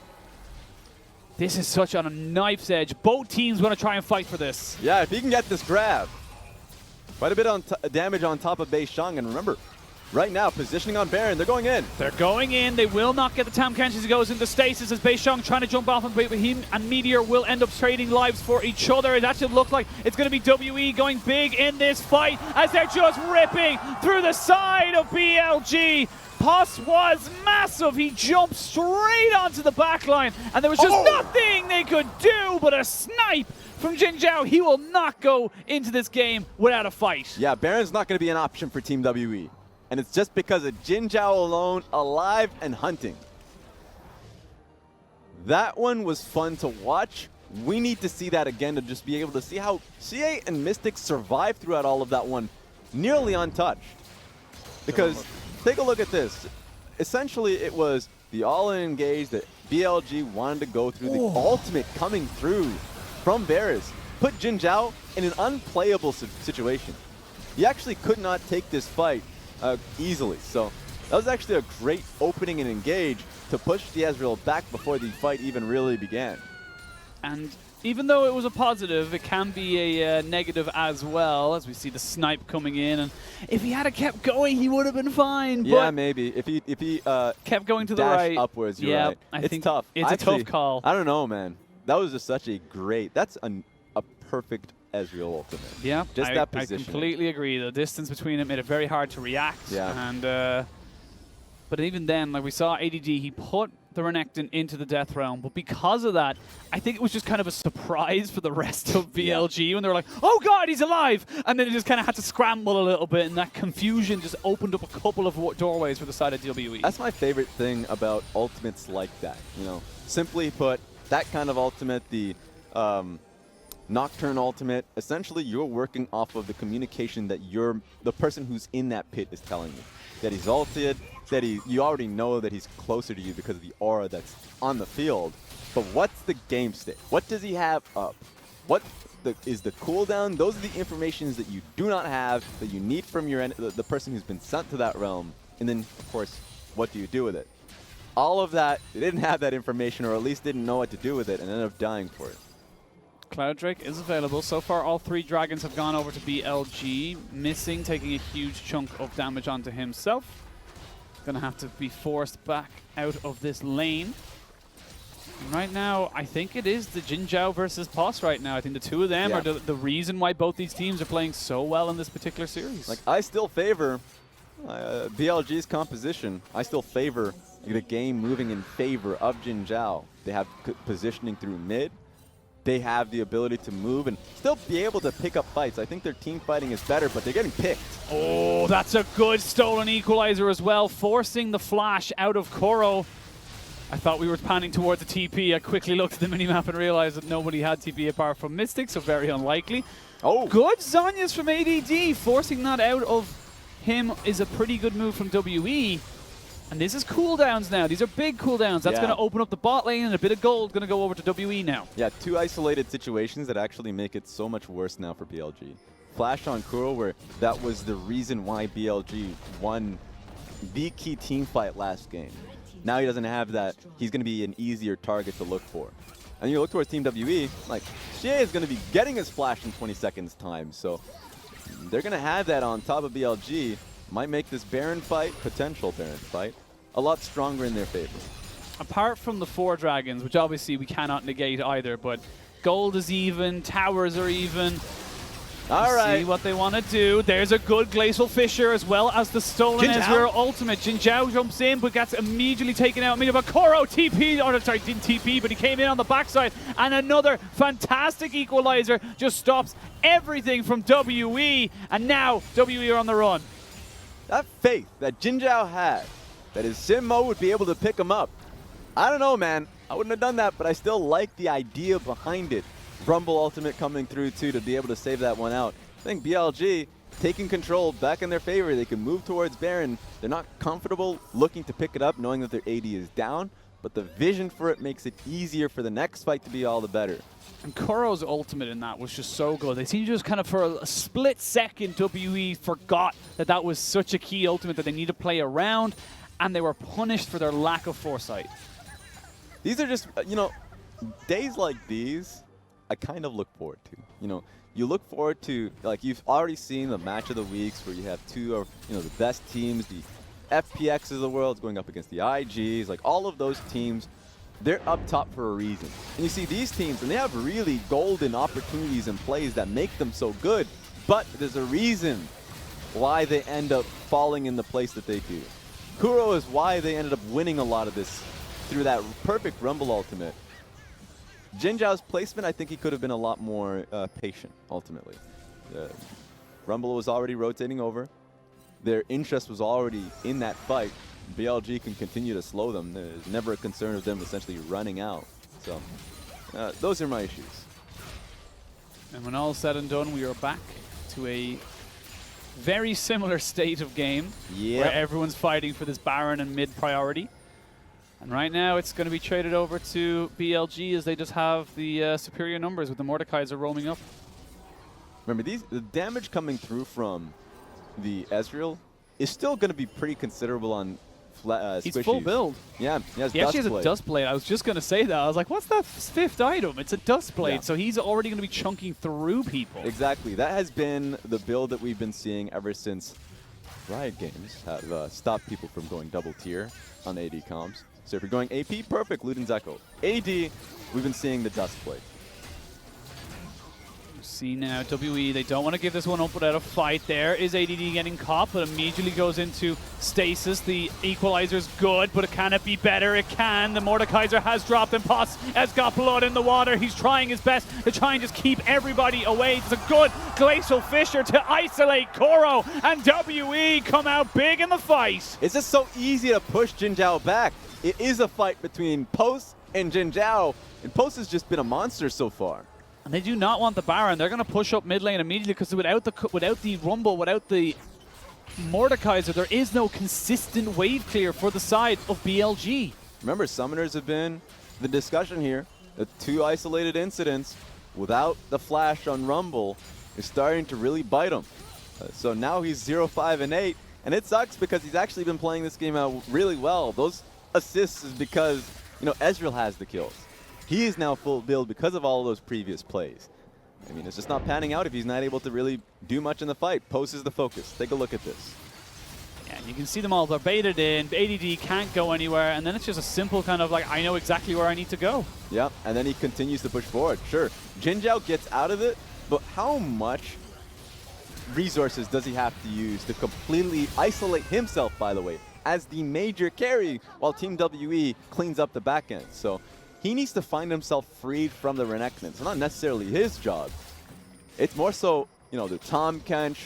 A: This is such on a knife's edge. Both teams want to try and fight for this.
B: Yeah, if he can get this grab. Quite a bit on damage on top of beishang. And remember, right now, positioning on Baron. They're going in.
A: They're going in. They will not get the Tam Kench as he goes into stasis as beishang trying to jump off him, but him and Meteor will end up trading lives for each other. It actually looks like it's going to be WE going big in this fight as they're just ripping through the side of BLG. Poss was massive. He jumped straight onto the backline, and there was just nothing they could do but a snipe from Jinjiao. He will not go into this game without a fight.
B: Yeah, Baron's not going to be an option for Team WE. And it's just because of Jinjiao alone, alive and hunting. That one was fun to watch. We need to see that again to just be able to see how xiye and Mystic survived throughout all of that one, nearly untouched. Because take a look at this. Essentially, it was the all-in engage that BLG wanted to go through. The ultimate coming through from Varus put Jinjiao in an unplayable situation. He actually could not take this fight easily. So that was actually a great opening and engage to push the Ezreal back before the fight even really began.
A: And even though it was a positive, it can be a negative as well, as we see the snipe coming in. And if he had kept going, he would have been fine.
B: Yeah,
A: but
B: maybe. If he
A: kept going to the
B: dashed
A: right.
B: upwards, you're right.
A: I
B: It's
A: think
B: tough.
A: It's
B: Actually,
A: a tough call.
B: I don't know, man. That was just such a great. That's a perfect Ezreal ultimate.
A: Yeah,
B: just that position.
A: I completely agree. The distance between it made it very hard to react.
B: Yeah.
A: And but even then, like we saw ADD, he put the Renekton into the Death Realm, but because of that, I think it was just kind of a surprise for the rest of BLG when they were like, oh god, he's alive! And then they just kind of had to scramble a little bit, and that confusion just opened up a couple of doorways for the side of WWE.
B: That's my favorite thing about ultimates like that. You know, simply put, that kind of ultimate, the Nocturne ultimate, essentially you're working off of the communication that the person who's in that pit is telling you. That he's ulted, that you already know that he's closer to you because of the aura that's on the field. But what's the game state? What does he have up? What is the cooldown? Those are the informations that you do not have, that you need from the person who's been sent to that realm. And then, of course, what do you do with it? All of that, they didn't have that information, or at least didn't know what to do with it, and ended up dying for it.
A: Cloud Drake is available. So far, all 3 dragons have gone over to BLG. Missing, taking a huge chunk of damage onto himself. Gonna have to be forced back out of this lane. And right now, I think it is the Jinjiao versus Poss right now. I think the two of them are the reason why both these teams are playing so well in this particular series.
B: Like, I still favor BLG's composition. I still favor the game moving in favor of Jinjiao. They have positioning through mid. They have the ability to move and still be able to pick up fights. I think their team fighting is better, but they're getting picked.
A: Oh, that's a good stolen equalizer as well, forcing the flash out of Kuro. I thought we were panning towards the TP. I quickly looked at the minimap and realized that nobody had TP apart from Mystic, so very unlikely.
B: Oh,
A: good Zhonya's from ADD. Forcing that out of him is a pretty good move from WE. And this is cooldowns now. These are big cooldowns. That's going to open up the bot lane, and a bit of gold going to go over to WE now. Yeah,
B: 2 isolated situations that actually make it so much worse now for BLG. Flash on Kuro, where that was the reason why BLG won the key team fight last game. Now he doesn't have that. He's going to be an easier target to look for. And you look towards Team WE, like, xiye is going to be getting his flash in 20 seconds time. So they're going to have that on top of BLG. Might make this Baron fight, potential Baron fight, a lot stronger in their favor.
A: Apart from the 4 dragons, which obviously we cannot negate either, but gold is even, towers are even.
B: All right.
A: See what they want to do. There's a good Glacial Fissure as well as the stolen Ezreal ultimate. Jinjiao jumps in but gets immediately taken out. But Kuro TP, or sorry, didn't TP, but he came in on the backside. And another fantastic equalizer just stops everything from WE. And now WE are on the run.
B: That faith that Jinjiao had, that his XinMo would be able to pick him up. I don't know, man. I wouldn't have done that, but I still like the idea behind it. Rumble ultimate coming through, too, to be able to save that one out. I think BLG taking control back in their favor. They can move towards Baron. They're not comfortable looking to pick it up, knowing that their AD is down, but the vision for it makes it easier for the next fight to be all the better.
A: And Kuro's ultimate in that was just so good. They seemed to just kind of, for a split second, WE forgot that that was such a key ultimate that they need to play around, and they were punished for their lack of foresight.
B: These are just, you know, days like these, I kind of look forward to. You know, you look forward to, like, you've already seen the match of the weeks where you have 2 of, you know, the best teams, the FPXs of the world going up against the IGs, like all of those teams. They're up top for a reason. And you see these teams, and they have really golden opportunities and plays that make them so good, but there's a reason why they end up falling in the place that they do. Kuro is why they ended up winning a lot of this through that perfect Rumble ultimate. Jinjiao's placement, I think he could have been a lot more patient, ultimately. Rumble was already rotating over. Their interest was already in that fight. BLG can continue to slow them. There's never a concern of them essentially running out. So those are my issues.
A: And when all is said and done, we are back to a very similar state of game where everyone's fighting for this Baron and mid priority. And right now it's going to be traded over to BLG as they just have the superior numbers with the Mordekaiser roaming up.
B: Remember, the damage coming through from the Ezreal is still going to be pretty considerable on
A: He's full build.
B: Yeah, he
A: actually has a dust blade. I was just going to say that. I was like, what's that 5th item? It's a dust blade. Yeah. So he's already going to be chunking through people.
B: Exactly. That has been the build that we've been seeing ever since Riot Games have stopped people from going double tier on AD comms. So if you're going AP, perfect, Luden's Echo. AD, we've been seeing the dust blade.
A: See now, WE, they don't want to give this one up without a fight. There is ADD getting caught, but immediately goes into stasis. The equalizer's good, but can it be better? It can. The Mordekaiser has dropped, and Potts has got blood in the water. He's trying his best to try and just keep everybody away. It's a good Glacial Fissure to isolate Kuro, and WE come out big in the fight.
B: It's just so easy to push Jinjiao back. It is a fight between Post and Jinjiao, and Post has just been a monster so far.
A: And they do not want the Baron. They're going to push up mid lane immediately because without the Rumble, without the Mordekaiser, there is no consistent wave clear for the side of BLG.
B: Remember, Summoners have been the discussion here. The 2 isolated incidents without the flash on Rumble is starting to really bite him. So now he's 0-5-8, and it sucks because he's actually been playing this game out really well. Those assists is because, you know, Ezreal has the kills. He is now full build because of all of those previous plays. I mean, it's just not panning out if he's not able to really do much in the fight. Post is the focus. Take a look at this.
A: Yeah, you can see them all. They're baited in. ADD can't go anywhere, and then it's just a simple kind of like, I know exactly where I need to go.
B: Yeah, and then he continues to push forward. Sure, Jinjiao gets out of it, but how much resources does he have to use to completely isolate himself, by the way, as the major carry while Team WE cleans up the back end? So he needs to find himself freed from the Renekton. It's not necessarily his job. It's more so, you know, the Tahm Kench,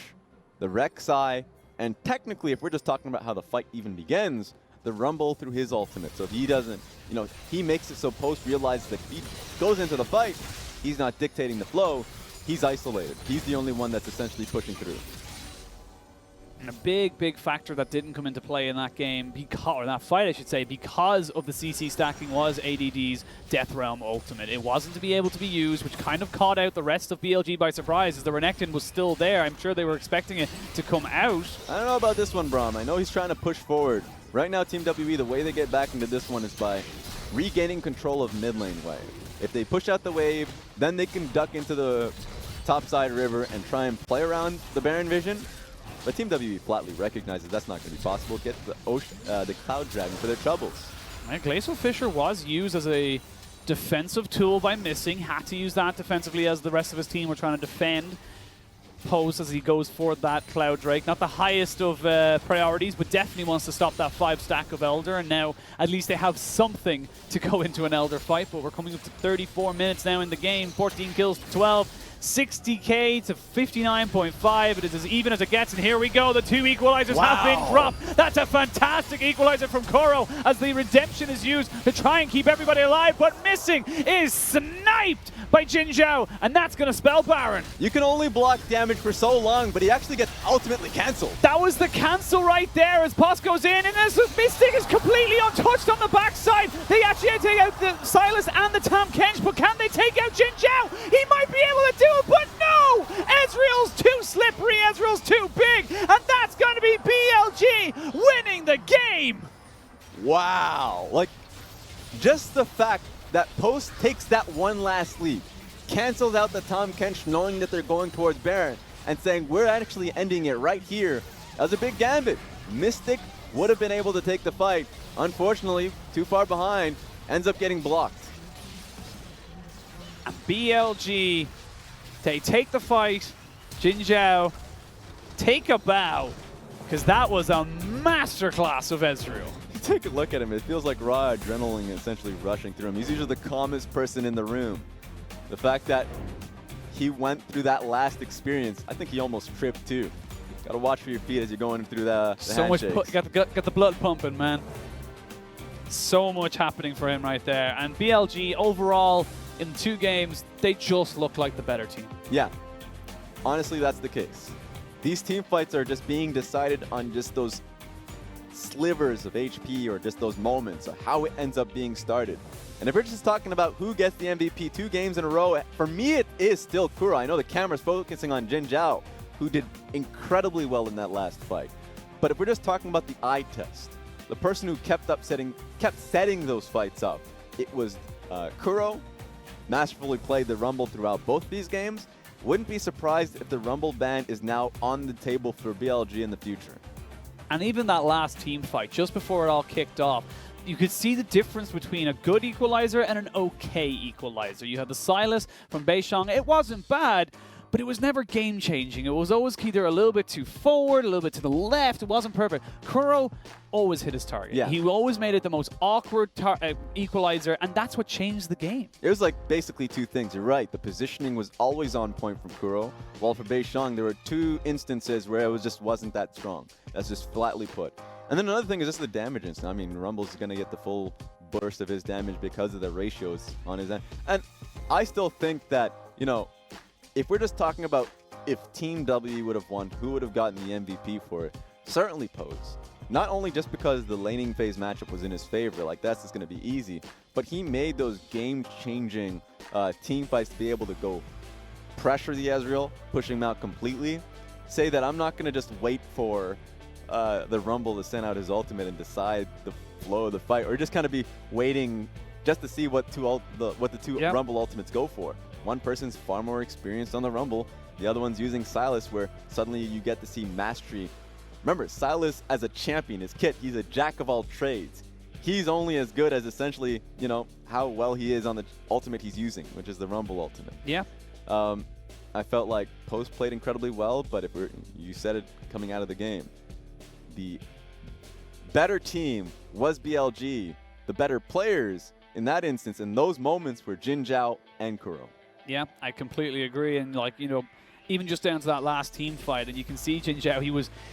B: the Rek'Sai, and technically, if we're just talking about how the fight even begins, the Rumble through his ultimate. So if he doesn't, you know, he makes it so Post realizes that if he goes into the fight, he's not dictating the flow, he's isolated. He's the only one that's essentially pushing through.
A: And a big, big factor that didn't come into play in that game, or that fight I should say, because of the CC stacking was ADD's Death Realm ultimate. It wasn't to be able to be used, which kind of caught out the rest of BLG by surprise, as the Renekton was still there. I'm sure they were expecting it to come out.
B: I don't know about this one, Braum. I know he's trying to push forward. Right now, Team WE, the way they get back into this one is by regaining control of mid lane wave. If they push out the wave, then they can duck into the topside river and try and play around the Baron Vision. But Team WE flatly recognizes that's not going to be possible. Get the Cloud Dragon for their troubles.
A: And Glacial Fissure was used as a defensive tool by Missing. Had to use that defensively as the rest of his team were trying to defend Post as he goes for that Cloud Drake. Not the highest of priorities, but definitely wants to stop that 5 stack of Elder. And now at least they have something to go into an Elder fight. But we're coming up to 34 minutes now in the game. 14 kills to 12. 60k to 59.5. It is as even as it gets, and here we go. The 2 equalizers have been dropped. That's a fantastic equalizer from Kuro as the redemption is used to try and keep everybody alive, but Missing is sniped by Jinjiao, and that's going to spell Baron.
B: You can only block damage for so long, but he actually gets ultimately cancelled.
A: That was the cancel right there as Post goes in, and as Missing is completely untouched on the backside. They actually take out the Sylas and the Tahm Kench, but can they take out Jinjiao? He might be able to do it, but no! Ezreal's too slippery, Ezreal's too big, and that's going to be BLG winning the game!
B: Wow. Like, just the fact that Post takes that one last lead, cancels out the Tahm Kench knowing that they're going towards Baron, and saying, we're actually ending it right here. That was a big gambit. Mystic would have been able to take the fight. Unfortunately, too far behind, ends up getting blocked.
A: And BLG, they take the fight. Jinjiao, take a bow, because that was a masterclass of Ezreal.
B: Take a look at him. It feels like raw adrenaline essentially rushing through him. He's usually the calmest person in the room. The fact that he went through that last experience, I think he almost tripped too. Got to watch for your feet as you're going through the
A: so
B: handshakes.
A: much, got the blood pumping, man. So much happening for him right there. And BLG overall in 2 games, they just look like the better team.
B: Yeah, honestly, that's the case. These team fights are just being decided on just those slivers of HP or just those moments of how it ends up being started. And if we're just talking about who gets the MVP 2 games in a row, for me it is still Kuro. I know the camera's focusing on Jinjiao, who did incredibly well in that last fight. But if we're just talking about the eye test, the person who kept setting those fights up, it was Kuro. Masterfully played the Rumble throughout both these games. Wouldn't be surprised if the Rumble ban is now on the table for BLG in the future.
A: And even that last team fight, just before it all kicked off, you could see the difference between a good equalizer and an okay equalizer. You had the Silas from Beishang. It wasn't bad, but it was never game-changing. It was always either a little bit too forward, a little bit to the left. It wasn't perfect. Kuro always hit his target.
B: Yeah.
A: He always made it the most awkward equalizer, and that's what changed the game.
B: It was like basically two things. You're right. The positioning was always on point from Kuro, while for Beishang, there were two instances where it just wasn't that strong. That's just flatly put. And then another thing is just the damage instant. I mean, Rumble's going to get the full burst of his damage because of the ratios on his end. And I still think that, you know, if we're just talking about if Team W would have won, who would have gotten the MVP for it? Certainly Pose. Not only just because the laning phase matchup was in his favor, like that's just going to be easy, but he made those game-changing team fights to be able to go pressure the Ezreal, push him out completely, say that I'm not going to just wait for the Rumble to send out his ultimate and decide the flow of the fight, or just kind of be waiting just to see what the two Rumble ultimates go for. One person's far more experienced on the Rumble. The other one's using Silas, where suddenly you get to see mastery. Remember, Silas as a champion is Kit. He's a jack of all trades. He's only as good as essentially, you know, how well he is on the ultimate he's using, which is the Rumble ultimate.
A: Yeah.
B: I felt like Post played incredibly well, but you said it coming out of the game. The better team was BLG. The better players in that instance, in those moments, were Jinjiao and Kuro.
A: Yeah, I completely agree. And like, you know, even just down to that last team fight, and you can see Jinjiao,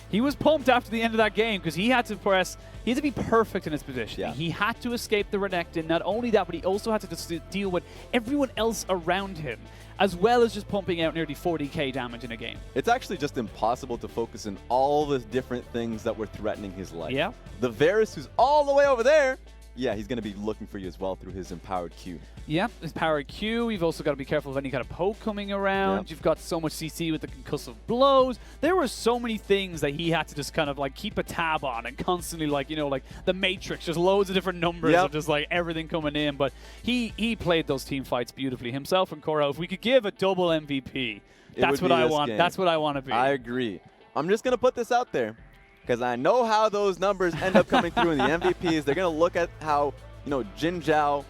A: he was pumped after the end of that game because he had to be perfect in his position.
B: Yeah.
A: He had to escape the Renekton. Not only that, but he also had to deal with everyone else around him, as well as just pumping out nearly 40k damage in a game.
B: It's actually just impossible to focus on all the different things that were threatening his life.
A: Yeah.
B: The Varus, who's all the way over there, yeah, he's going to be looking for you as well through his empowered Q.
A: Yeah, his powered Q. You've also got to be careful of any kind of poke coming around.
B: Yep.
A: You've got so much CC with the concussive blows. There were so many things that he had to just kind of like keep a tab on and constantly, like, you know, like the Matrix, just loads of different numbers of just like everything coming in. But he played those team fights beautifully. Himself and Kuro, if we could give a double MVP, that's what I want.
B: Game.
A: That's what I want to be.
B: I agree. I'm just going to put this out there because I know how those numbers end up coming through in the MVPs. They're going to look at how, you know, Jinjiao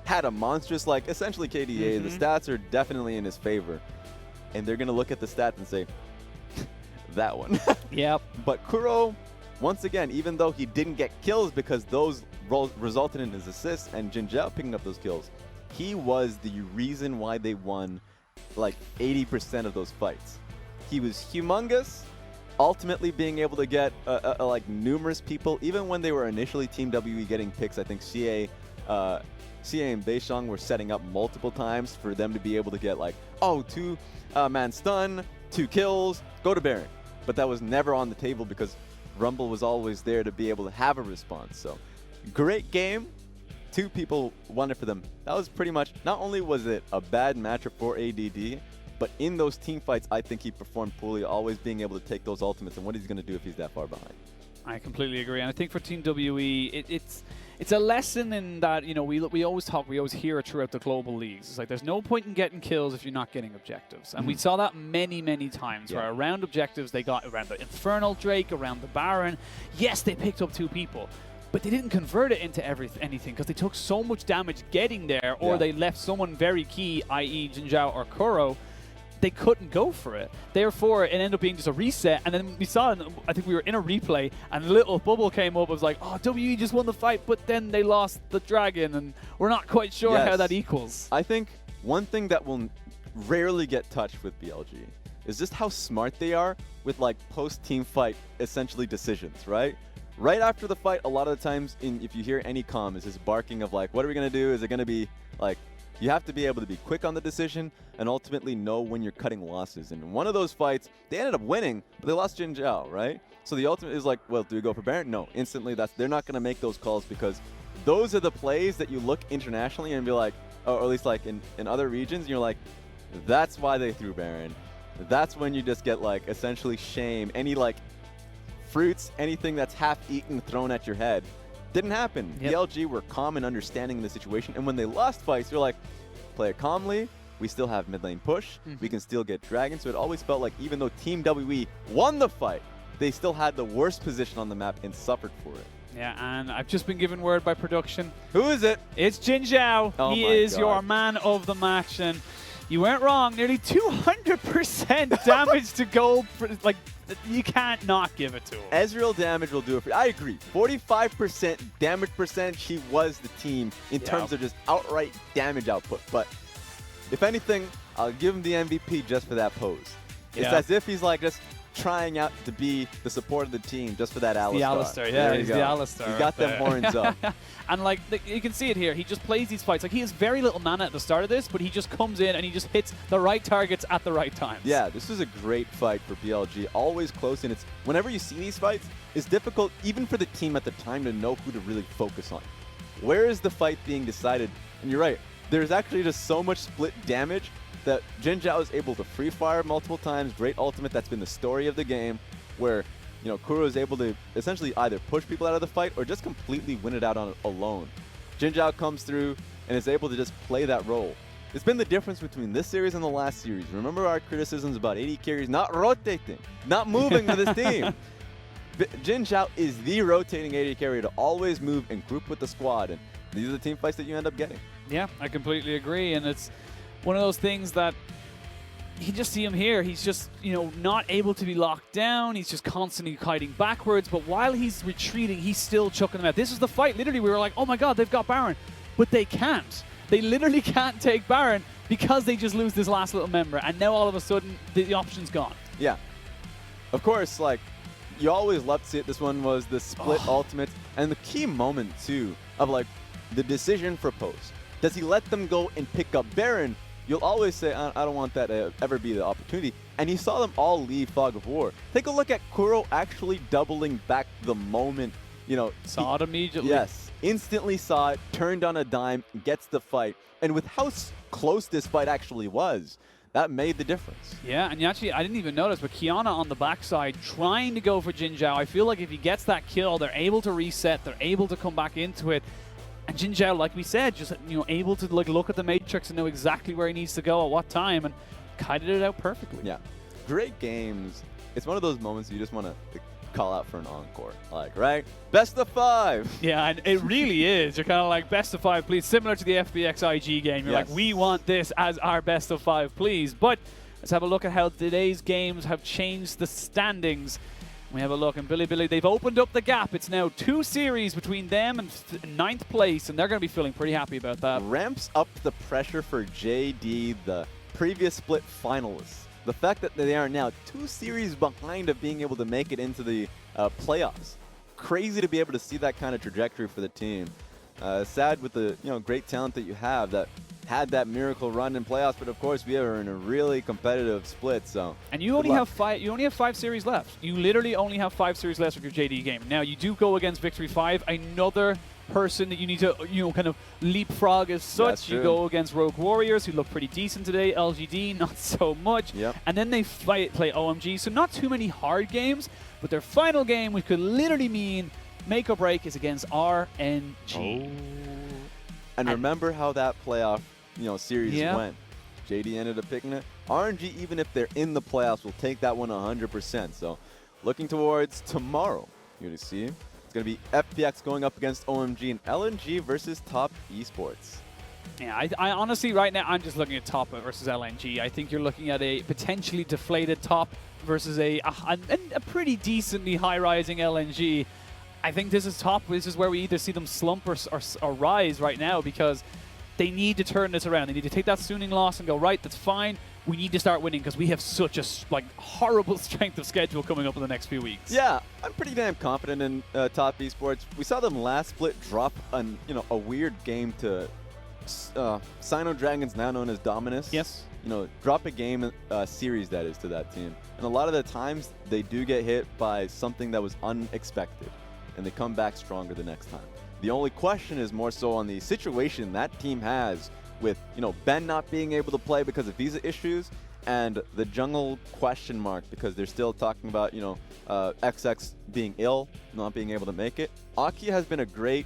B: had a monstrous, like, essentially KDA. The stats are definitely in his favor. And they're going to look at the stats and say, that one.
A: Yep.
B: But Kuro, once again, even though he didn't get kills because those resulted in his assists and Jinjiao picking up those kills, he was the reason why they won, like, 80% of those fights. He was humongous. Ultimately being able to get like numerous people, even when they were initially Team WE getting picks. I think xiye and Beishang were setting up multiple times for them to be able to get like, oh, two-man stun, 2 kills, go to Baron. But that was never on the table because Rumble was always there to be able to have a response. So great game. 2 people won it for them. That was pretty much, not only was it a bad matchup for ADD, but in those team fights, I think he performed poorly, always being able to take those ultimates and what he's going to do if he's that far behind.
A: I completely agree. And I think for Team WE, it's a lesson in that, you know, we always hear it throughout the global leagues. It's like there's no point in getting kills if you're not getting objectives. And we saw that many, many times where around objectives, they got around the Infernal Drake, around the Baron. Yes, they picked up 2 people, but they didn't convert it into anything because they took so much damage getting there, or they left someone very key, i.e. Jinjiao or Kuro. They couldn't go for it. Therefore, it ended up being just a reset. And then we saw, I think we were in a replay, and a little bubble came up. It was like, oh, WE just won the fight, but then they lost the dragon, and we're not quite sure how that equals.
B: I think one thing that will rarely get touched with BLG is just how smart they are with like post-team fight, essentially decisions, right? Right after the fight, a lot of the times, if you hear any comm, it's just barking of like, what are we going to do? Is it going to be like, you have to be able to be quick on the decision and ultimately know when you're cutting losses. And in one of those fights, they ended up winning, but they lost Jinjiao, right? So the ultimate is like, well, do we go for Baron? No, instantly they're not going to make those calls because those are the plays that you look internationally and be like, or at least like in other regions, and you're like, that's why they threw Baron. That's when you just get like essentially shame any like fruits, anything that's half-eaten thrown at your head. Didn't happen.
A: Yep.
B: BLG were calm and understanding the situation, and when they lost fights, you're like, play it calmly. We still have mid lane push. We can still get dragon. So it always felt like even though Team WE won the fight, they still had the worst position on the map and suffered for it.
A: Yeah, and I've just been given word by production.
B: Who is it?
A: It's Jinjiao.
B: Oh
A: He
B: my
A: is
B: God.
A: your man of the match, and you weren't wrong. Nearly 200% damage to gold. Like, you can't not give it to him.
B: Ezreal damage will do it for you. I agree. 45% damage percentage, he was the team in terms of just outright damage output. But if anything, I'll give him the MVP just for that pose. It's as if he's like just trying out to be the support of the team just for that Alistar.
A: The Alistar, yeah, he's the Alistar.
B: He's got them horns up.
A: And like, you can see it here. He just plays these fights. Like, he has very little mana at the start of this, but he just comes in and he just hits the right targets at the right times.
B: Yeah, this is a great fight for BLG. Always close, and it's whenever you see these fights, it's difficult even for the team at the time to know who to really focus on. Where is the fight being decided? And you're right. There's actually just so much split damage that Jinjiao is able to free fire multiple times. Great ultimate. That's been the story of the game, where Kuro is able to essentially either push people out of the fight or just completely win it out on alone. Jinjiao comes through and is able to just play that role. It's been the difference between this series and the last series. Remember our criticisms about AD carries not rotating, not moving with his team. Jinjiao is the rotating AD carry to always move and group with the squad, and these are the team fights that you end up getting.
A: Yeah, I completely agree, and it's one of those things that you can just see him here. He's just, not able to be locked down. He's just constantly kiting backwards, but while he's retreating, he's still chucking them out. This is the fight. Literally, we were like, oh my god, they've got Baron. But they can't. They literally can't take Baron because they just lose this last little member, and now all of a sudden, the option's gone.
B: Yeah. Of course, like, you always love to see it. This one was the split ultimate, and the key moment, too, of, like, the decision for post. Does he let them go and pick up Baron? You'll always say, I don't want that to ever be the opportunity. And you saw them all leave Fog of War. Take a look at Kuro actually doubling back the moment,
A: Saw it immediately.
B: Yes. Instantly saw it, turned on a dime, gets the fight. And with how close this fight actually was, that made the difference.
A: Yeah, and actually, I didn't even notice, but Kiana on the backside trying to go for Jinjiao. I feel like if he gets that kill, they're able to reset, they're able to come back into it. And Jinjiao, like we said, just able to look at the matrix and know exactly where he needs to go at what time, and kited it out perfectly.
B: Yeah, great games. It's one of those moments you just want to call out for an encore, like, right? Best of 5.
A: Yeah, and it really is. You're kind of like, best of 5, please. Similar to the FBX IG game. You're like, we want this as our best of 5, please. But let's have a look at how today's games have changed the standings. We have a look, and Bilibili, they've opened up the gap. It's now 2 series between them and 9th place, and they're going to be feeling pretty happy about that.
B: Ramps up the pressure for JD, the previous split finalists. The fact that they are now 2 series behind of being able to make it into the playoffs. Crazy to be able to see that kind of trajectory for the team. Sad with the great talent that you have that had that miracle run in playoffs, but of course we are in a really competitive split. So
A: and you only have 5. You only have 5 series left. You literally only have 5 series left with your JD game. Now you do go against Victory 5, another person that you need to kind of leapfrog as such. You go against Rogue Warriors, who look pretty decent today. LGD not so much.
B: Yep.
A: And then they play OMG. So not too many hard games, but their final game, which could literally mean make or break, is against RNG.
B: And remember how that playoff series went. JD ended up picking it. RNG, even if they're in the playoffs, will take that one 100%. So looking towards tomorrow, you're going to see it's going to be FPX going up against OMG and LNG versus Top Esports.
A: Yeah, I honestly, right now, I'm just looking at Top versus LNG. I think you're looking at a potentially deflated Top versus a pretty decently high-rising LNG. I think this is Top. This is where we either see them slump or rise right now, because they need to turn this around. They need to take that Suning loss and go, right, that's fine. We need to start winning because we have such a horrible strength of schedule coming up in the next few weeks.
B: Yeah, I'm pretty damn confident in Top Esports. We saw them last split drop a weird game to Sino Dragons, now known as Dominus.
A: Yes.
B: Drop a game series, that is, to that team. And a lot of the times they do get hit by something that was unexpected, and they come back stronger the next time. The only question is more so on the situation that team has with, Ben not being able to play because of visa issues, and the jungle question mark because they're still talking about, XX being ill, not being able to make it. Aki has been a great,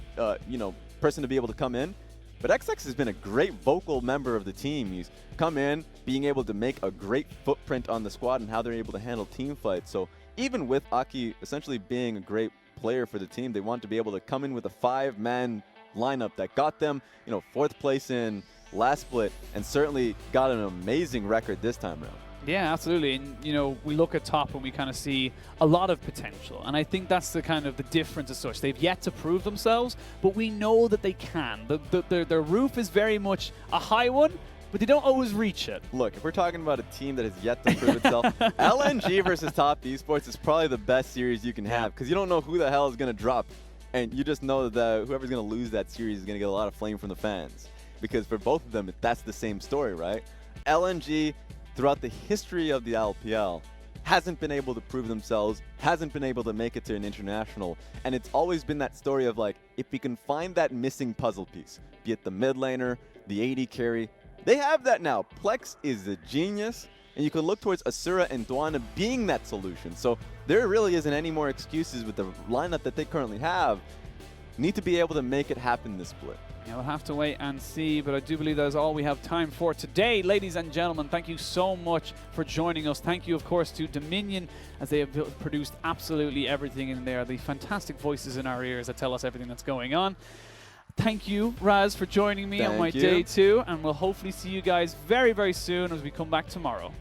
B: person to be able to come in, but XX has been a great vocal member of the team. He's come in, being able to make a great footprint on the squad and how they're able to handle team fights. So even with Aki essentially being a great player for the team, they want to be able to come in with a 5-man lineup that got them, 4th place in last split and certainly got an amazing record this time around.
A: Yeah, absolutely. And, we look at top and we kind of see a lot of potential. And I think that's the kind of the difference as such. They've yet to prove themselves, but we know that they can. Their roof is very much a high one, but they don't always reach it.
B: Look, if we're talking about a team that has yet to prove itself, LNG versus Top Esports is probably the best series you can have because you don't know who the hell is going to drop. And you just know that whoever's going to lose that series is going to get a lot of flame from the fans. Because for both of them, that's the same story, right? LNG, throughout the history of the LPL, hasn't been able to prove themselves, hasn't been able to make it to an international. And it's always been that story of like, if we can find that missing puzzle piece, be it the mid laner, the AD carry, they have that now. Plex is a genius, and you can look towards Asura and Dwana being that solution. So there really isn't any more excuses with the lineup that they currently have. Need to be able to make it happen this split.
A: Yeah, we'll have to wait and see, but I do believe that is all we have time for today. Ladies and gentlemen, thank you so much for joining us. Thank you, of course, to Dominion, as they have produced absolutely everything in there. The fantastic voices in our ears that tell us everything that's going on. Thank you, Raz, for joining me on my day 2, and we'll hopefully see you guys very, very soon as we come back tomorrow.